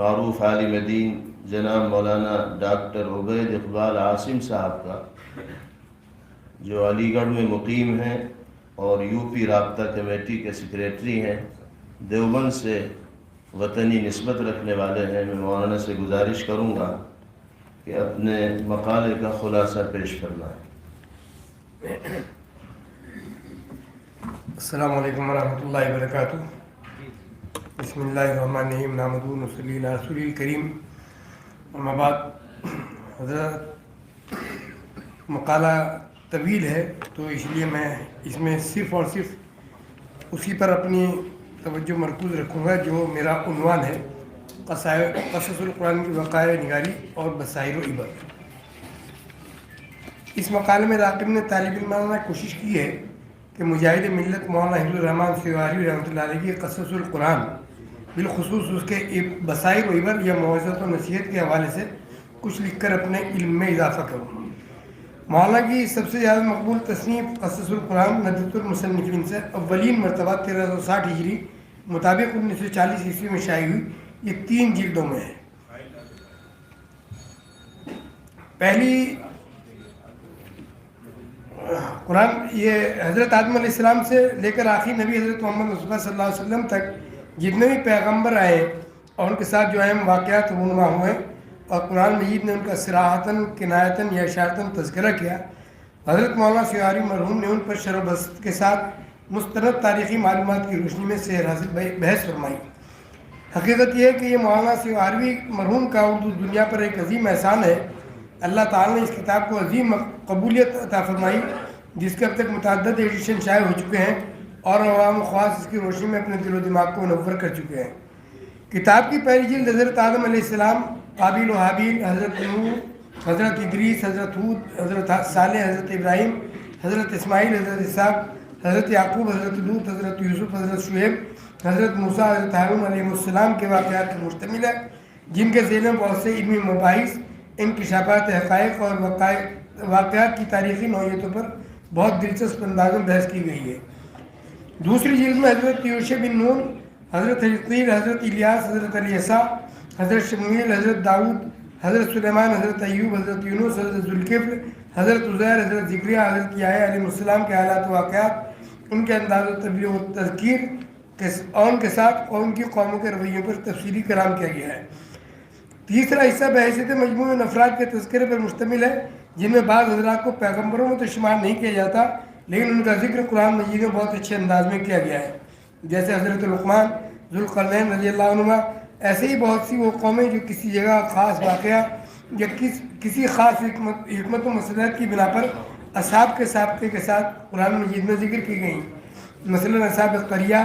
معروف عالم دین جناب مولانا ڈاکٹر عبید اقبال عاصم صاحب کا، جو علی گڑھ میں مقیم ہیں اور یو پی رابطہ کمیٹی کے سیکریٹری ہیں، دیوبند سے وطنی نسبت رکھنے والے ہیں۔ میں مولانا سے گزارش کروں گا کہ اپنے مقالے کا خلاصہ پیش فرمائیں۔ السلام علیکم ورحمۃ اللہ وبرکاتہ۔ بسم اللہ الرحمن الرحیم، نحمدہ و نصلی علی رسول الکریم، اما بعد۔ حضرت مقالہ طویل ہے تو اس لیے میں اس میں صرف اور صرف اسی پر اپنی توجہ مرکوز رکھوں گا جو میرا عنوان ہے، قصص القرآن کی وقائع نگاری اور بصائر و عبر۔ اس مقالے میں راقب نے طالب علمانہ کوشش کی ہے کہ مجاہد ملت مولانا حفظ الرحمان سیواری رحمۃ اللہ علیہ کی قصص القرآن، بالخصوص اس کے بصائر و عبر یا موعظت و نصیحت کے حوالے سے کچھ لکھ کر اپنے علم میں اضافہ کروں۔ مولانا کی سب سے زیادہ مقبول تصنیف قصص القرآن ندوۃ المصنفین سے اولین مرتبہ 1360 ہجری مطابق 1940 عیسوی میں شائع ہوئی۔ یہ 3 جلدوں میں ہے۔ پہلی قرآن یہ حضرت آدم علیہ السلام سے لے کر آخری نبی حضرت محمد مصطفیٰ صلی اللہ علیہ وسلم تک جتنے بھی پیغمبر آئے اور ان کے ساتھ جو اہم واقعات رونما ہوئے اور قرآن مجید نے ان کا صراحتاً کنایتاً یا اشارتاً تذکرہ کیا، حضرت مولانا سیواری مرحوم نے ان پر شرح و بسط کے ساتھ مستند تاریخی معلومات کی روشنی میں سیر حاصل بحث فرمائی۔ حقیقت یہ ہے کہ یہ مولانا سیواری مرحوم کا اردو دنیا پر ایک عظیم احسان ہے۔ اللہ تعالیٰ نے اس کتاب کو عظیم قبولیت عطا فرمائی، جس کے اب تک متعدد ایڈیشن شائع ہو چکے ہیں اور عوام خواص اس کی روشنی میں اپنے دل و دماغ کو منور کر چکے ہیں۔ کتاب کی پہلی جلد حضرت آدم علیہ السلام، قابیل و حابیل، حضرت نوح، حضرت ادریس، حضرت ہود، حضرت صالح، حضرت ابراہیم، حضرت اسماعیل، حضرت اسحاق، حضرت یعقوب، حضرت لوط، حضرت یوسف، حضرت شعیب، حضرت موسیٰ، حضرت ہارون علیہ السلام کے واقعات پر مشتمل ہے، جن کے ذیل میں بہت سے علمی مباحث، انکشافات حقائق اور واقعات کی تاریخی نوعیتوں پر بہت دلچسپ انداز میں بحث کی گئی ہے۔ دوسری جلد میں حضرت یوشع بن نون، حضرت حزقیل، حضرت الیاس، حضرت الیسع، حضرت شمویل، حضرت داؤد، حضرت سلیمان، حضرت ایوب، حضرت یونس، حضرت ذوالکفل، حضرت عزیر، حضرت زکریا، حضرت یحییٰ علیہ السلام کے حالات و واقعات، ان کے انداز و تبلیغ و تذکیر اور ان کے ساتھ اور ان کی قوموں کے رویوں پر تفصیلی کلام کیا گیا ہے۔ تیسرا حصہ بحیثیت مجموعہ افراد کے تذکرے پر مشتمل ہے، جن میں بعض حضرات کو پیغمبروں میں تو شمار نہیں کیا جاتا، لیکن ان کا ذکر قرآن مجید میں بہت اچھے انداز میں کیا گیا ہے، جیسے حضرت لقمان، ذوالقرنین رضی اللہ عنہ۔ ایسے ہی بہت سی وہ قومیں جو کسی جگہ خاص واقعہ یا کسی خاص حکمت و مصلحت کی بنا پر اصحاب کے سابقے کے ساتھ قرآن مجید میں ذکر کی گئیں، مثلا اصحاب قریہ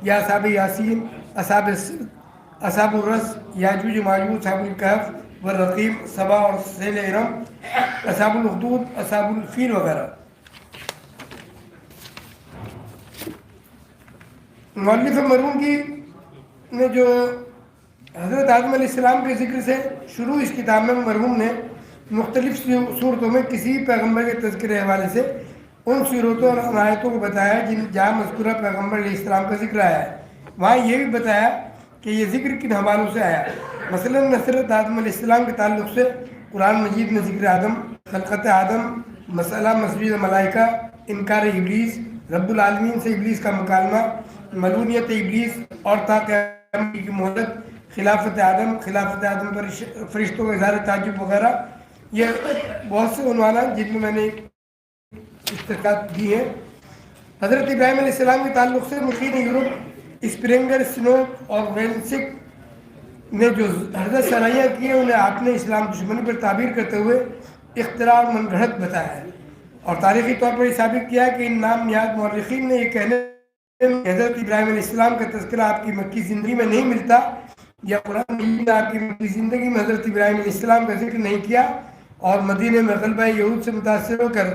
یا اصحاب یاسین، اصحاب السبت، اصحاب الرس، یاجوج و ماجوج، اصحاب الکہف والرقیم، سبا اور سیل ارم، اصحاب الاخدود، اصحاب الفیل وغیرہ۔ مؤلف مرحوم کی نے جو حضرت آدم علیہ السلام کے ذکر سے شروع اس کتاب میں مرحوم نے مختلف صورتوں میں کسی پیغمبر کے تذکرے حوالے سے ان صورتوں اور آیتوں کو بتایا جہاں مذکورہ پیغمبر علیہ السلام کا ذکر آیا ہے، وہاں یہ بھی بتایا کہ یہ ذکر کن حوالوں سے آیا۔ مثلا حضرت آدم علیہ السلام کے تعلق سے قرآن مجید میں ذکر آدم، خلقت آدم، مسئلہ مسجد ملائکہ، انکار ابلیس، رب العالمین سے ابلیس کا مکالمہ، ملونیت ابلیس اور تا قیامت کی مہلت، خلافت آدم پر فرشتوں کا اظہار تعجب وغیرہ، یہ بہت سے عنوانات جن میں نے استقامت دی ہے۔ حضرت ابراہیم علیہ السلام کے تعلق سے مقیم یورپ اسپرنگر، سنوک اور وینسک نے جو حضرت صلاحیہ کی ہیں انہیں آپ نے اسلام دشمنی پر تعبیر کرتے ہوئے اختراع اور من گھڑت بتایا ہے، اور تاریخی طور پر یہ ثابت کیا ہے کہ ان نام نہاد مورخین نے یہ کہنے حضرت ابراہیم علیہ السلام کا تذکرہ آپ کی مکی زندگی میں نہیں ملتا، یا قرآن مجید نے آپ کی مکی زندگی میں حضرت ابراہیم علیہ السلام کا ذکر نہیں کیا، اور مدینہ میں غلبہ یہود سے متاثر ہو کر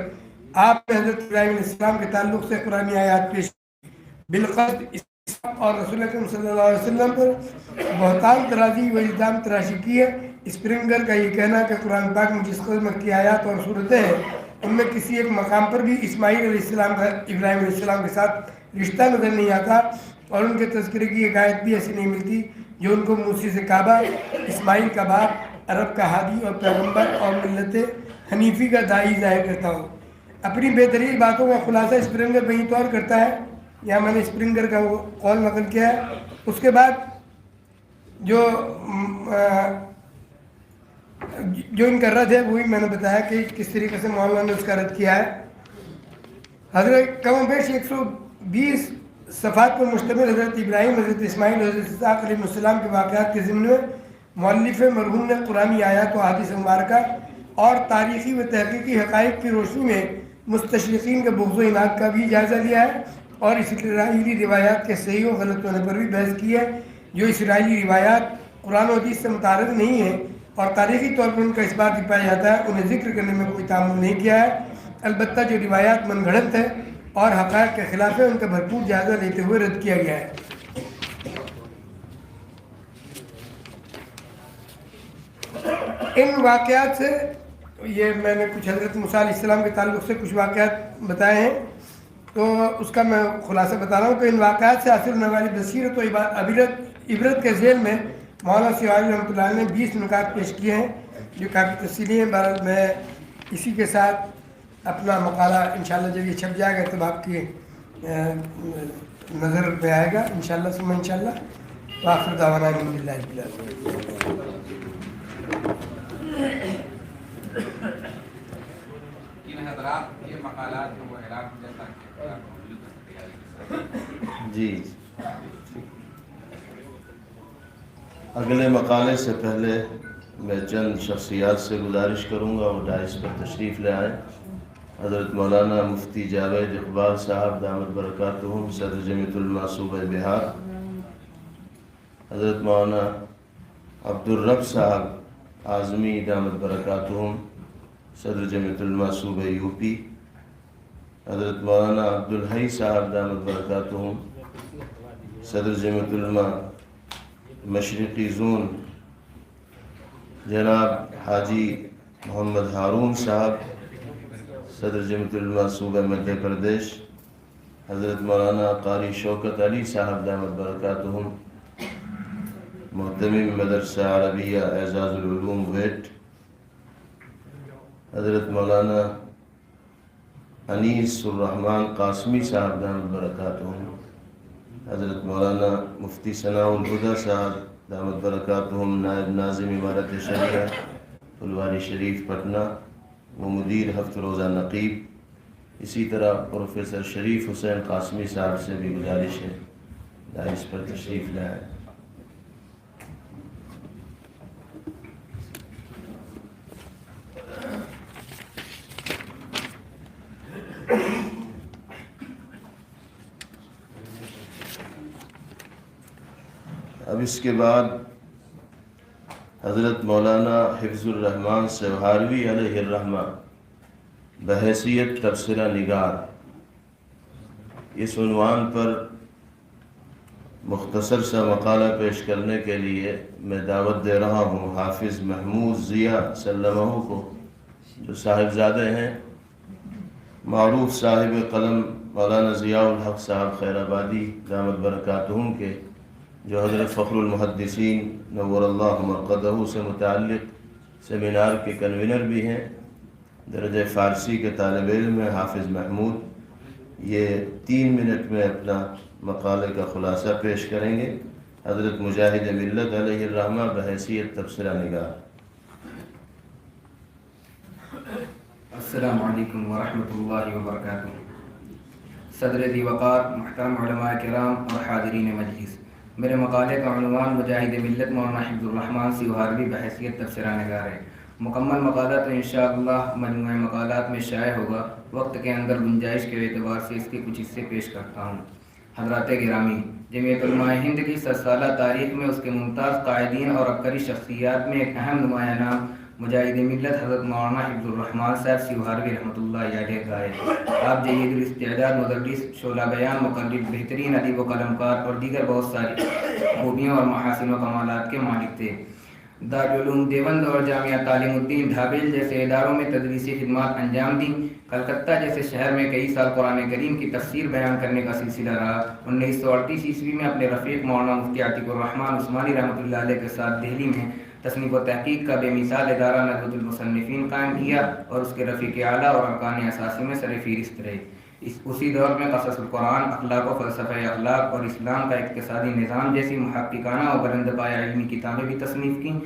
آپ نے حضرت ابراہیم علیہ السلام کے تعلق سے قرآنی آیات پیش بالقصد اسلام اور رسول اکرم صلی اللہ علیہ وسلم پر بہتان ترازی و الزام تراشی کی ہے۔ اسپرنگر کا یہ کہنا کہ قرآن پاک میں جس قدر مکی آیات اور صورتیں ہیں ان میں کسی ایک مقام پر بھی اسماعیل علیہ السلام کا ابراہیم علیہ السلام کے ساتھ رشتہ نظر نہیں آتا، اور ان کے تذکرے کی ایک آیت بھی ایسی نہیں ملتی جو ان کو موسی سے کعبہ، اسماعیل کا باپ، عرب کا ہادی اور پیغمبر اور ملت حنیفی کا داعی ظاہر کرتا ہو۔ اپنی بہترین باتوں کا خلاصہ اسپرنگر بہی طور کرتا ہے، یہاں میں نے اسپرنگر کا وہ قول نقل کیا ہے۔ اس کے بعد جو ان کا رد ہے وہی میں نے بتایا کہ کس طریقے سے مولانا نے اس کا رد کیا ہے۔ حضرت کم و بیش 120 صفحات پر مشتمل حضرت ابراہیم، حضرت اسماعیل، حضرت اسحاق علیہ السلام کے واقعات کے ضمن میں مؤلف مرحوم نے قرآنی آیات و احادیث مبارکہ اور تاریخی و تحقیقی حقائق کی روشنی میں مستشرقین کے بغض و عناد کا بھی جائزہ لیا ہے، اور اسرائیلی روایات کے صحیح و غلط ہونے پر بھی بحث کی ہے۔ جو اسرائیلی روایات قرآن و حدیث سے متعارض نہیں ہیں اور تاریخی طور پر ان کا اس بات بھی پایا جاتا ہے، انہیں ذکر کرنے میں کوئی تعمل نہیں کیا ہے، البتہ جو روایات من گھڑت ہے اور حقائق کے خلاف ہے ان کا بھرپور جائزہ لیتے ہوئے رد کیا گیا ہے۔ ان واقعات سے یہ میں نے کچھ حضرت موسیٰ علیہ السلام کے تعلق سے کچھ واقعات بتائے ہیں، تو اس کا میں خلاصہ بتا رہا ہوں کہ ان واقعات سے حاصل ہونے والی بصیرت و عبرت کے ذیل میں مولانا سیواری رحمۃ اللہ علیہ نے 20 نکات پیش کیے ہیں جو کافی تفصیلی ہیں۔ بہرحال میں اسی کے ساتھ اپنا مقالہ انشاءاللہ جب یہ چھپ جائے گا تب آپ کی نظر پہ آئے گا انشاءاللہ ثم انشاءاللہ۔ وآخر دعوانا الحمدللہ رب العالمین۔ جی اگلے مقالے سے پہلے میں چند شخصیات سے گزارش کروں گا وہ ڈائس پر تشریف لے آئے۔ حضرت مولانا مفتی جاوید اقبال صاحب دامت برکاتہم صدر جمعیت علماء صوبہ بہار، حضرت مولانا عبد الرب صاحب اعظمی دامت برکاتہم صدر جمعیت علماء صوبہ یو پی، حضرت مولانا عبدالحی صاحب دامت برکاتہم صدر جمعیت علماء مشرقی زون، جناب حاجی محمد ہارون صاحب صدر جمعیت علماء صوبہ مدھیہ پردیش، حضرت مولانا قاری شوکت علی صاحب دامت برکاتہم محتمم مدرسہ عربیہ اعزاز العلوم ویٹ، حضرت مولانا انیس الرحمن قاسمی صاحب دامت برکاتہم، حضرت مولانا مفتی ثناء الہدیٰ صاحب دامت برکاتہم نائب ناظم امارت شریعہ پھلواری شریف پٹنہ و مدیر ہفت روزہ نقیب، اسی طرح پروفیسر شریف حسین قاسمی صاحب سے بھی گزارش ہے دائش پر تشریف لائیں۔ اب اس کے بعد حضرت مولانا حفظ الرحمان سوہاروی علیہ الرحمہ بحیثیت تبصرہ نگار، اس عنوان پر مختصر سا مقالہ پیش کرنے کے لیے میں دعوت دے رہا ہوں حافظ محمود ضیاء سلمہ کو، جو صاحبزادے ہیں معروف صاحب قلم مولانا ضیاء الحق صاحب خیر آبادی دامت برکاتہم کے، جو حضرت فخر المحدثین نور اللہ مرقدہ سے متعلق سیمینار کے کنوینر بھی ہیں، درجہ فارسی کے طالب علم ہیں حافظ محمود۔ یہ 3 منٹ میں اپنا مقالے کا خلاصہ پیش کریں گے۔ حضرت مجاہد ملت علیہ الرحمہ بحیثیت تبصرہ نگار۔ السلام علیکم ورحمۃ اللہ وبرکاتہ۔ صدر ذی وقار، محترم علماء کرام اور حاضرین مجلس، میرے مقالے کا عنوان مجاہد ملت مولانا حفظ الرحمان سیوہاروی بحیثیت تبصرہ نگار ہے۔ مکمل مقالہ تو انشاءاللہ مجموعہ مقالات میں شائع ہوگا، وقت کے اندر گنجائش کے اعتبار سے اس کے کچھ حصے پیش کرتا ہوں۔ حضرات گرامی، جمعیت علماء ہند کی 100 سالہ تاریخ میں اس کے ممتاز قائدین اور عبقری شخصیات میں ایک اہم نمایاں نام مجاہد ملت حضرت مولانا حفظ الرحمان صاحب سیوہاروی رحمۃ اللہ علیہ کا ہے۔ آپ جید الاستعداد، مدرس، شعلہ بیان، مقلد، بہترین ادیب و قلمکار اور دیگر بہت ساری خوبیوں اور محاسن و کمالات کے مالک تھے۔ دارالعلوم دیوبند اور جامعہ تعلیم الدین ڈھابل جیسے اداروں میں تدریسی خدمات انجام دیں۔ کلکتہ جیسے شہر میں کئی سال قرآن کریم کی تفسیر بیان کرنے کا سلسلہ رہا۔ 1938 عیسوی میں اپنے رفیق مولانا مفتی عتیق الرحمان عثمانی رحمۃ اللہ علیہ کے ساتھ دہلی میں تصنیف و تحقیق کا بے مثال ادارہ ندوۃ المصنفین قائم کیا اور اس کے رفیق اعلیٰ اور ارکان اساسی میں سر فہرست رہے۔ اسی دور میں قصص القرآن، اخلاق و فلسفہ اخلاق اور اسلام کا اقتصادی نظام جیسی محققانہ اور بلند پایہ علمی کتابیں بھی تصنیف کیں،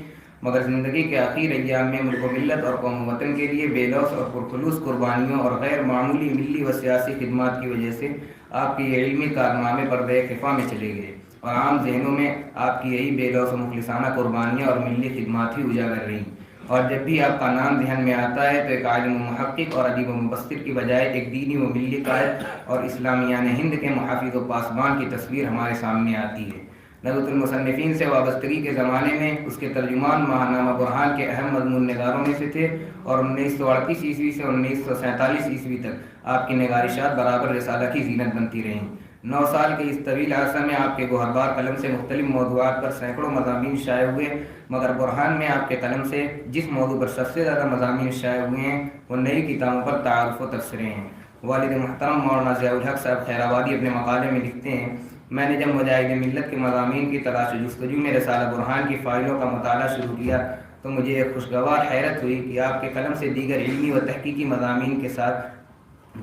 مگر زندگی کے آخر ایام میں ملک و ملت اور قوم و وطن کے لیے بے لوث اور پرخلوص قربانیوں اور غیر معمولی ملی و سیاسی خدمات کی وجہ سے آپ کے یہ علمی کارنامے پردہ خفا میں چلے گئے اور عام ذہنوں میں آپ کی یہی بے لوث و مخلصانہ قربانیاں اور ملی خدمات ہی اجاگر رہیں۔ اور جب بھی آپ کا نام ذہن میں آتا ہے تو ایک عالم و محقق اور ادیب و مبصر کی بجائے ایک دینی و ملی قائد اور اسلامیان ہند کے محافظ و پاسبان کی تصویر ہمارے سامنے آتی ہے۔ ندوۃ المصنفین سے وابستگی کے زمانے میں اس کے ترجمان ماہنامہ برہان کے اہم مضمون نگاروں میں سے تھے اور 1938 عیسوی سے 1947 عیسوی تک آپ کی نگارشات برابر رسالہ کی زینت بنتی رہیں۔ 9 سال کے اس طویل عرصہ میں آپ کے گوہربار قلم سے مختلف موضوعات پر سینکڑوں مضامین شائع ہوئے، مگر برہان میں آپ کے قلم سے جس موضوع پر سب سے زیادہ مضامین شائع ہوئے ہیں وہ نئی کتابوں پر تعارف و تبصرے ہیں۔ والد محترم مولانا ضیاء الحق صاحب خیر آبادی اپنے مقالے میں لکھتے ہیں، میں نے جب مجاہد ملت کے مضامین کی تلاش و جستجو میں رسالہ برہان کی فائلوں کا مطالعہ شروع کیا تو مجھے ایک خوشگوار حیرت ہوئی کہ آپ کے قلم سے دیگر علمی و تحقیقی مضامین کے ساتھ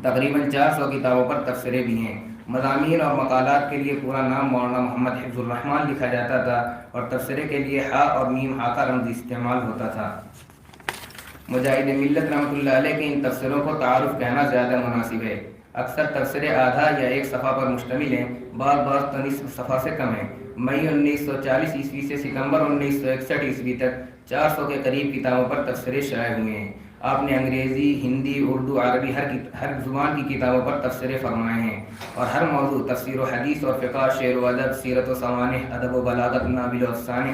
تقریباً 400 کتابوں پر تبصرے بھی ہیں۔ مضامین اور مقالات کے لیے پورا نام مولانا محمد حفظ الرحمان لکھا جاتا تھا اور تبصرے کے لیے ہا اور میم ہا کا رمز استعمال ہوتا تھا۔ مجاہد ملت رحمۃ اللہ علیہ کے ان تبصروں کو تعارف کہنا زیادہ مناسب ہے۔ اکثر تبصرے آدھا یا ایک صفحہ پر مشتمل ہیں، بعض تو نصف صفحہ سے کم ہیں۔ مئی 1940 عیسوی سے ستمبر 1961 عیسوی تک 400 کے قریب کتابوں پر تبصرے شائع ہوئے ہیں۔ آپ نے انگریزی، ہندی، اردو، عربی ہر زبان کی کتابوں پر تبصرے فرمائے ہیں اور ہر موضوع تفسیر و حدیث اور فقہ، شعر و ادب، سیرت و سوانح، ادب و بلاغت، ناول و افسانے،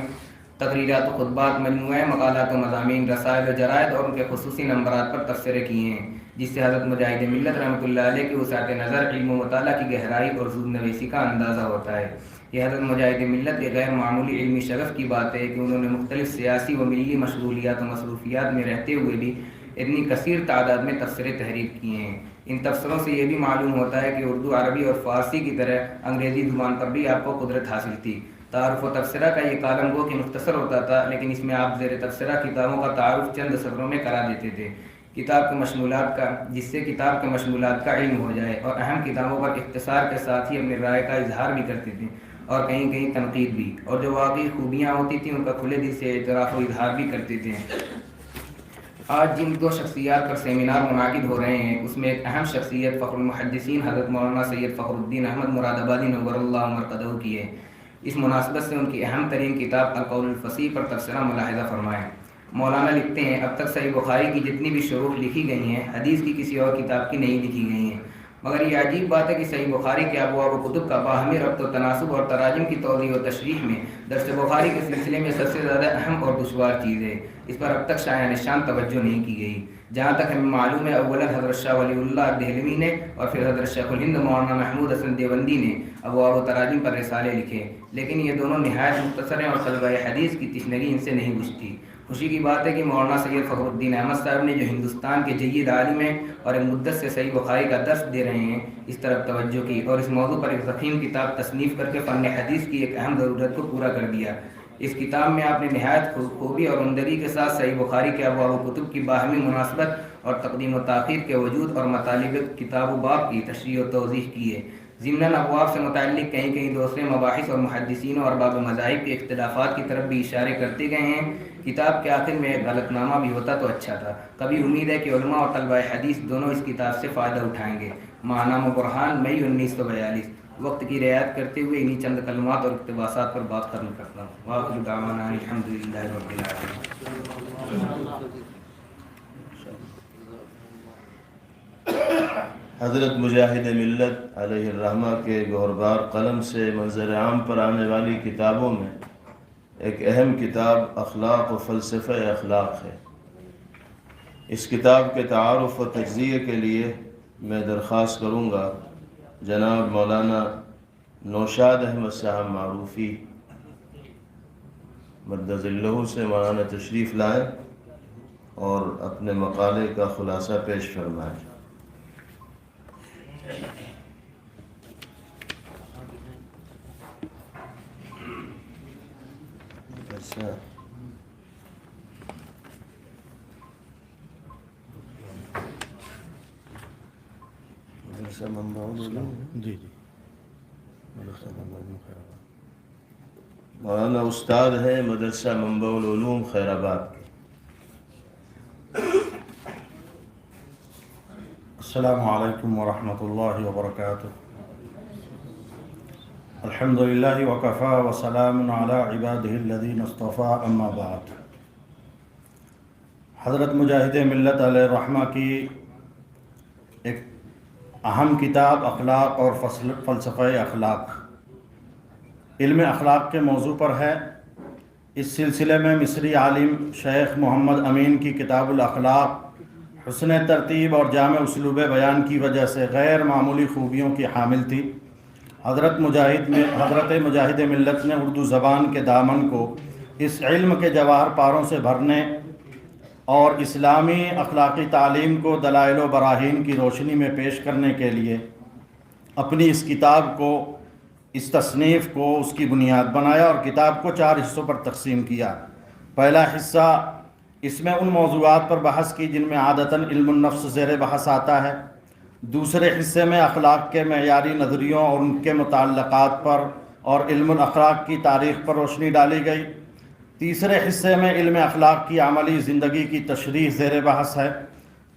تقریرات و خطبات، مجموعہ مقالات و مضامین، رسائل و جرائد اور ان کے خصوصی نمبرات پر تبصرے کیے ہیں، جس سے حضرت مجاہد ملت رحمۃ اللہ علیہ کی وسعت نظر، علم و مطالعہ کی گہرائی اور زود نویسی کا اندازہ ہوتا ہے۔ یہ حضرت مجاہد ملت کے غیر معمولی علمی شغف کی بات ہے کہ انہوں نے مختلف سیاسی و ملی مشغولیات و مصروفیات میں رہتے ہوئے بھی اتنی کثیر تعداد میں تبصرے تحریر کیے ہیں۔ ان تبصروں سے یہ بھی معلوم ہوتا ہے کہ اردو، عربی اور فارسی کی طرح انگریزی زبان پر بھی آپ کو قدرت حاصل تھی۔ تعارف و تبصرہ کا یہ کالم گو کہ مختصر ہوتا تھا، لیکن اس میں آپ زیر تبصرہ کتابوں کا تعارف چند سطروں میں کرا دیتے تھے، کتاب کے مشمولات کا، جس سے کتاب کے مشمولات کا علم ہو جائے، اور اہم کتابوں پر اختصار کے ساتھ ہی اپنی رائے کا اظہار بھی کرتے تھے اور کہیں کہیں تنقید بھی، اور جو واقعی خوبیاں ہوتی تھیں ان کا کھلے دل سے اعتراف و اظہار بھی کرتے تھے۔ آج جن دو شخصیات پر سیمینار منعقد ہو رہے ہیں، اس میں ایک اہم شخصیت فخر المحدثین حضرت مولانا سید فخر الدین احمد مراد آبادی نور اللہ مرقدہ کی ہے۔ اس مناسبت سے ان کی اہم ترین کتاب القول الفصیح پر تبصرہ ملاحظہ فرمائیں۔ مولانا لکھتے ہیں، اب تک صحیح بخاری کی جتنی بھی شروح لکھی گئی ہیں، حدیث کی کسی اور کتاب کی نہیں لکھی گئی ہیں، مگر یہ عجیب بات ہے کہ صحیح بخاری کے ابواب و کتب کا باہمی ربط و تناسب اور تراجم کی توضیح و تشریح میں درس بخاری کے سلسلے میں سب سے زیادہ اہم اور دشوار چیز ہے۔ اس پر اب تک شایان نشان توجہ نہیں کی گئی۔ جہاں تک ہمیں معلوم ہے، اولا حضرت شاہ ولی اللہ دہلوی نے اور پھر حضرت شیخ الہند مولانا محمود حسن دیوبندی نے ابواب و تراجم پر رسالے لکھے، لیکن یہ دونوں نہایت مختصر ہیں اور طلبہ حدیث کی تشنگی ان سے نہیں بجھتی۔ خوشی کی بات ہے کہ مولانا سید فخر الدین احمد صاحب نے، جو ہندوستان کے جید عالم ہیں اور ایک مدت سے صحیح بخاری کا درس دے رہے ہیں، اس طرف توجہ کی اور اس موضوع پر ایک ضخیم کتاب تصنیف کر کے فن حدیث کی ایک اہم ضرورت کو پورا کر دیا۔ اس کتاب میں آپ نے نہایت خوبی اور عمدگی کے ساتھ صحیح بخاری کے ابواب و کتب کی باہمی مناسبت اور تقدیم و تاخیر کے وجود اور مطالب کتاب و باب کی تشریح و توضیح کی ہے۔ ضمناً ابواب سے متعلق کہیں کہیں دوسرے مباحث اور محدثین اور ارباب مذاہب کے اختلافات کی طرف بھی اشارے کرتے گئے ہیں۔ کتاب کے آخر میں ایک غلط نامہ بھی ہوتا تو اچھا تھا۔ کبھی امید ہے کہ علماء اور طلبہ حدیث دونوں اس کتاب سے فائدہ اٹھائیں گے۔ ماہنامہ برہان، مئی 1942۔ وقت کی رعایت کرتے ہوئے انہی چند کلمات اور اقتباسات پر بات ختم کرتا ہوں۔ وآخر دعوانا الحمدللہ رب العالمین۔ حضرت مجاہد ملت علیہ الرحمہ کے گہربار قلم سے منظر عام پر آنے والی کتابوں میں ایک اہم کتاب اخلاق و فلسفہ اخلاق ہے۔ اس کتاب کے تعارف و تجزیے کے لیے میں درخواست کروں گا جناب مولانا نوشاد احمد صاحب معروفی مدد اللہ سے مولانا تشریف لائیں اور اپنے مقالے کا خلاصہ پیش فرمائیں۔ جی مولانا استاد ہیں مدرسہ منبع العلوم خیر آباد کے۔ السلام علیکم ورحمۃ اللہ وبرکاتہ۔ الحمد للہ وکفا وسلام علی عبادہ الذین اصطفیٰ، اما بعد۔ حضرت مجاہد ملت علیہ الرحمہ کی ایک اہم کتاب اخلاق اور فلسفہ اخلاق، علم اخلاق کے موضوع پر ہے۔ اس سلسلے میں مصری عالم شیخ محمد امین کی کتاب الاخلاق حسن ترتیب اور جامع اسلوب بیان کی وجہ سے غیر معمولی خوبیوں کی حامل تھی۔ حضرت مجاہد ملت نے اردو زبان کے دامن کو اس علم کے جواہر پاروں سے بھرنے اور اسلامی اخلاقی تعلیم کو دلائل و براہین کی روشنی میں پیش کرنے کے لیے اپنی اس کتاب کو، اس تصنیف کو اس کی بنیاد بنایا اور کتاب کو 4 حصوں پر تقسیم کیا۔ پہلا حصہ، اس میں ان موضوعات پر بحث کی جن میں عادتاً علم النفس زیر بحث آتا ہے۔ دوسرے حصے میں اخلاق کے معیاری نظریوں اور ان کے متعلقات پر اور علم الاخلاق کی تاریخ پر روشنی ڈالی گئی۔ تیسرے حصے میں علم اخلاق کی عملی زندگی کی تشریح زیر بحث ہے۔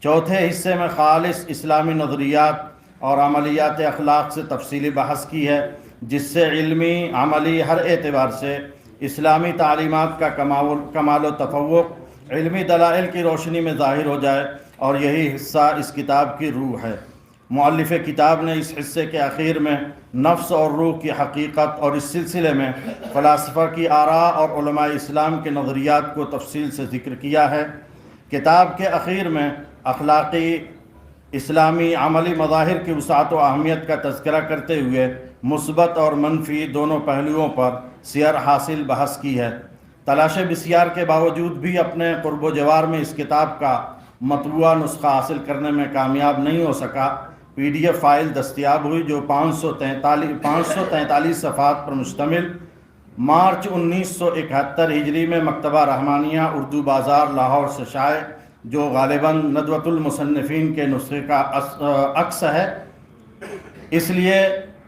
چوتھے حصے میں خالص اسلامی نظریات اور عملیات اخلاق سے تفصیلی بحث کی ہے، جس سے علمی عملی ہر اعتبار سے اسلامی تعلیمات کا کمال و تفوق علمی دلائل کی روشنی میں ظاہر ہو جائے، اور یہی حصہ اس کتاب کی روح ہے۔ مؤلف کتاب نے اس حصے کے اخیر میں نفس اور روح کی حقیقت اور اس سلسلے میں فلاسفہ کی آراء اور علماء اسلام کے نظریات کو تفصیل سے ذکر کیا ہے۔ کتاب کے اخیر میں اخلاقی، اسلامی، عملی مظاہر کی وسعت و اہمیت کا تذکرہ کرتے ہوئے مثبت اور منفی دونوں پہلوؤں پر سیر حاصل بحث کی ہے۔ تلاش بسیار کے باوجود بھی اپنے قرب و جوار میں اس کتاب کا مطبوعہ نسخہ حاصل کرنے میں کامیاب نہیں ہو سکا۔ PDF فائل دستیاب ہوئی جو 543 صفحات پر مشتمل مارچ 1971 ہجری میں مکتبہ رحمانیہ اردو بازار لاہور سے شائع، جو غالباً ندوۃ المصنفین کے نسخے کا عکس ہے۔ اس لیے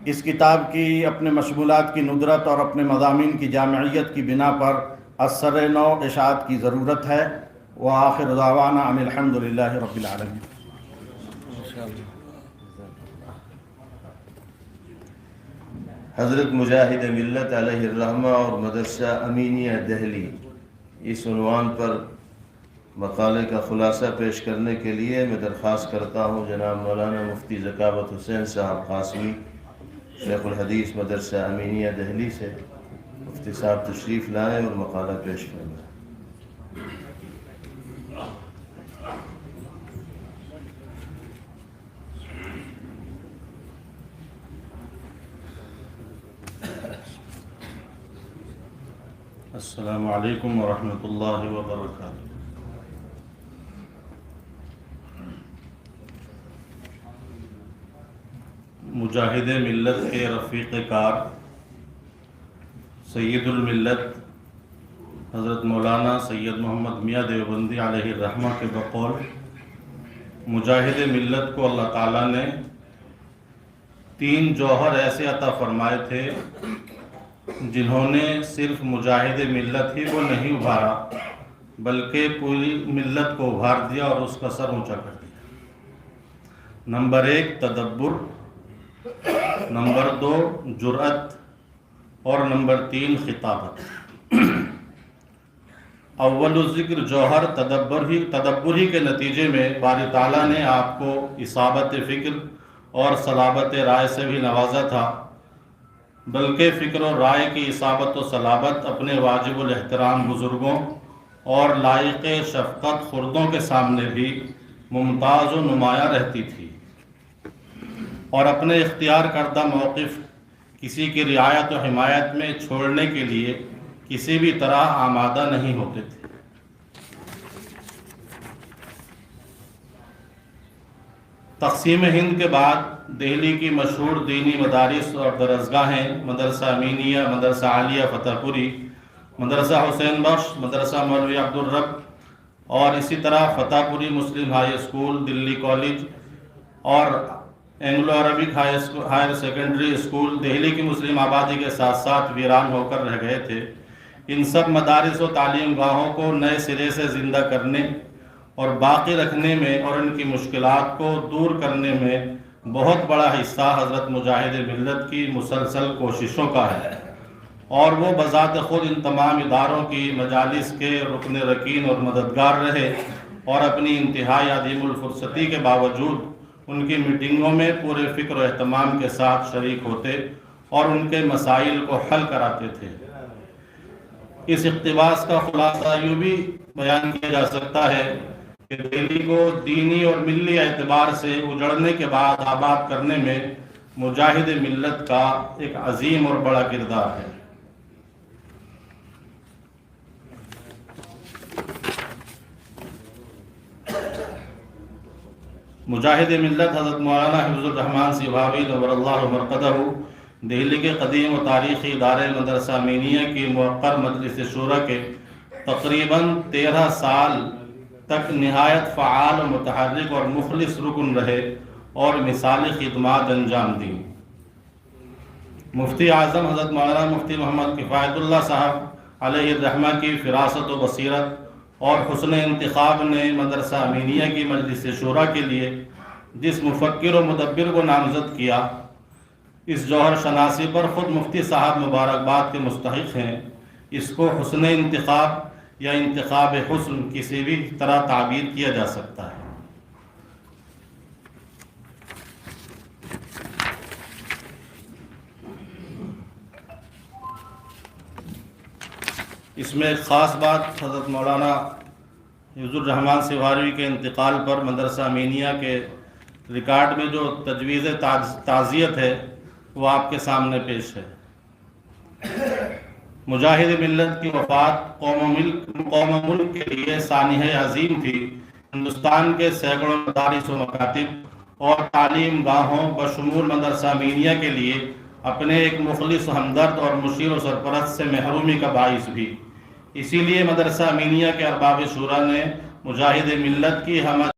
اس کتاب کی اپنے مشمولات کی ندرت اور اپنے مضامین کی جامعیت کی بنا پر اثر نو اشاعت کی ضرورت ہے۔ وآخر دعوانا ان الحمد للہ رب العالمین۔ حضرت مجاہد ملت علیہ الرحمہ اور مدرسہ امینیہ دہلی اس عنوان پر مقالے کا خلاصہ پیش کرنے کے لیے میں درخواست کرتا ہوں جناب مولانا مفتی ذکاوت حسین صاحب قاسمی، شیخ الحدیث مدرسہ امینیہ دہلی سے مفتی صاحب تشریف لائیں اور مقالہ پیش فرمائیں۔ السلام علیکم ورحمۃ اللہ وبرکاتہ۔ مجاہد ملت کے رفیق کار سید الملت حضرت مولانا سید محمد میاں دیوبندی علیہ الرحمہ کے بقول مجاہد ملت کو اللہ تعالیٰ نے 3 جوہر ایسے عطا فرمائے تھے جنہوں نے صرف مجاہد ملت ہی کو نہیں ابھارا بلکہ پوری ملت کو ابھار دیا اور اس کا سر اونچا کر دیا۔ نمبر 1 تدبر، نمبر 2 جرأت، اور نمبر 3 خطابت۔ اول الذکر جوہر تدبر ہی کے نتیجے میں باری تعالیٰ نے آپ کو اصابت فکر اور صلابت رائے سے بھی نوازا تھا، بلکہ فکر و رائے کی اصابت و صلابت اپنے واجب الاحترام بزرگوں اور لائق شفقت خردوں کے سامنے بھی ممتاز و نمایاں رہتی تھی، اور اپنے اختیار کردہ موقف کسی کی رعایت و حمایت میں چھوڑنے کے لیے کسی بھی طرح آمادہ نہیں ہوتے تھے۔ تقسیم ہند کے بعد دہلی کی مشہور دینی مدارس اور درسگاہیں مدرسہ امینیہ، مدرسہ عالیہ فتح پوری، مدرسہ حسین بخش، مدرسہ مولوی عبدالرب، اور اسی طرح Fatehpuri Muslim high school, Delhi college اور Anglo Arabic higher secondary school Delhi کی مسلم آبادی کے ساتھ ساتھ ویران ہو کر رہ گئے تھے۔ ان سب مدارس و تعلیم گاہوں کو نئے سرے سے زندہ کرنے اور باقی رکھنے میں اور ان کی مشکلات کو دور کرنے میں بہت بڑا حصہ حضرت مجاہد ملت کی مسلسل کوششوں کا ہے، اور وہ بذات خود ان تمام اداروں کی مجالس کے رکن رکین اور مددگار رہے، اور اپنی انتہائی عدیم الفرصتی کے باوجود ان کی میٹنگوں میں پورے فکر و اہتمام کے ساتھ شریک ہوتے اور ان کے مسائل کو حل کراتے تھے۔ اس اقتباس کا خلاصہ یوں بھی بیان کیا جا سکتا ہے کہ دہلی کو دینی اور ملی اعتبار سے اجڑنے کے بعد آباد کرنے میں مجاہد ملت کا ایک عظیم اور بڑا کردار ہے۔ مجاہد ملت حضرت مولانا حفظ الرحمان سیبھاوی نور اللہ مرقدہ دہلی کے قدیم و تاریخی ادارے مدرسہ امینیہ کی موقر مجلس شورا کے تقریباً 13 سال تک نہایت فعال و متحرک اور مخلص رکن رہے اور مثالی خدمات انجام دیں۔ مفتی اعظم حضرت مولانا مفتی محمد کفایت اللہ صاحب علیہ الرحمہ کی فراست و بصیرت اور حسن انتخاب نے مدرسہ امینیہ کی مجلس شورا کے لیے جس مفکر و مدبر کو نامزد کیا، اس جوہر شناسی پر خود مفتی صاحب مبارکباد کے مستحق ہیں۔ اس کو حسن انتخاب یا انتخاب حسن کسی بھی طرح تعبیر کیا جا سکتا ہے۔ اس میں ایک خاص بات حضرت مولانا حفظ الرحمان سیوہاروی کے انتقال پر مدرسہ امینیہ کے ریکارڈ میں جو تجویز تعزیت ہے وہ آپ کے سامنے پیش ہے۔ مجاہد ملت کی وفات قوم و ملک کے لیے سانحہ عظیم تھی۔ ہندوستان کے سینکڑوں مدارس و مکاتب اور تعلیم گاہوں بشمول مدرسہ امینیہ کے لیے اپنے ایک مخلص ہمدرد اور مشیر و سرپرست سے محرومی کا باعث بھی۔ اسی لیے مدرسہ امینیہ کے ارباب شورا نے مجاہد ملت کی حمد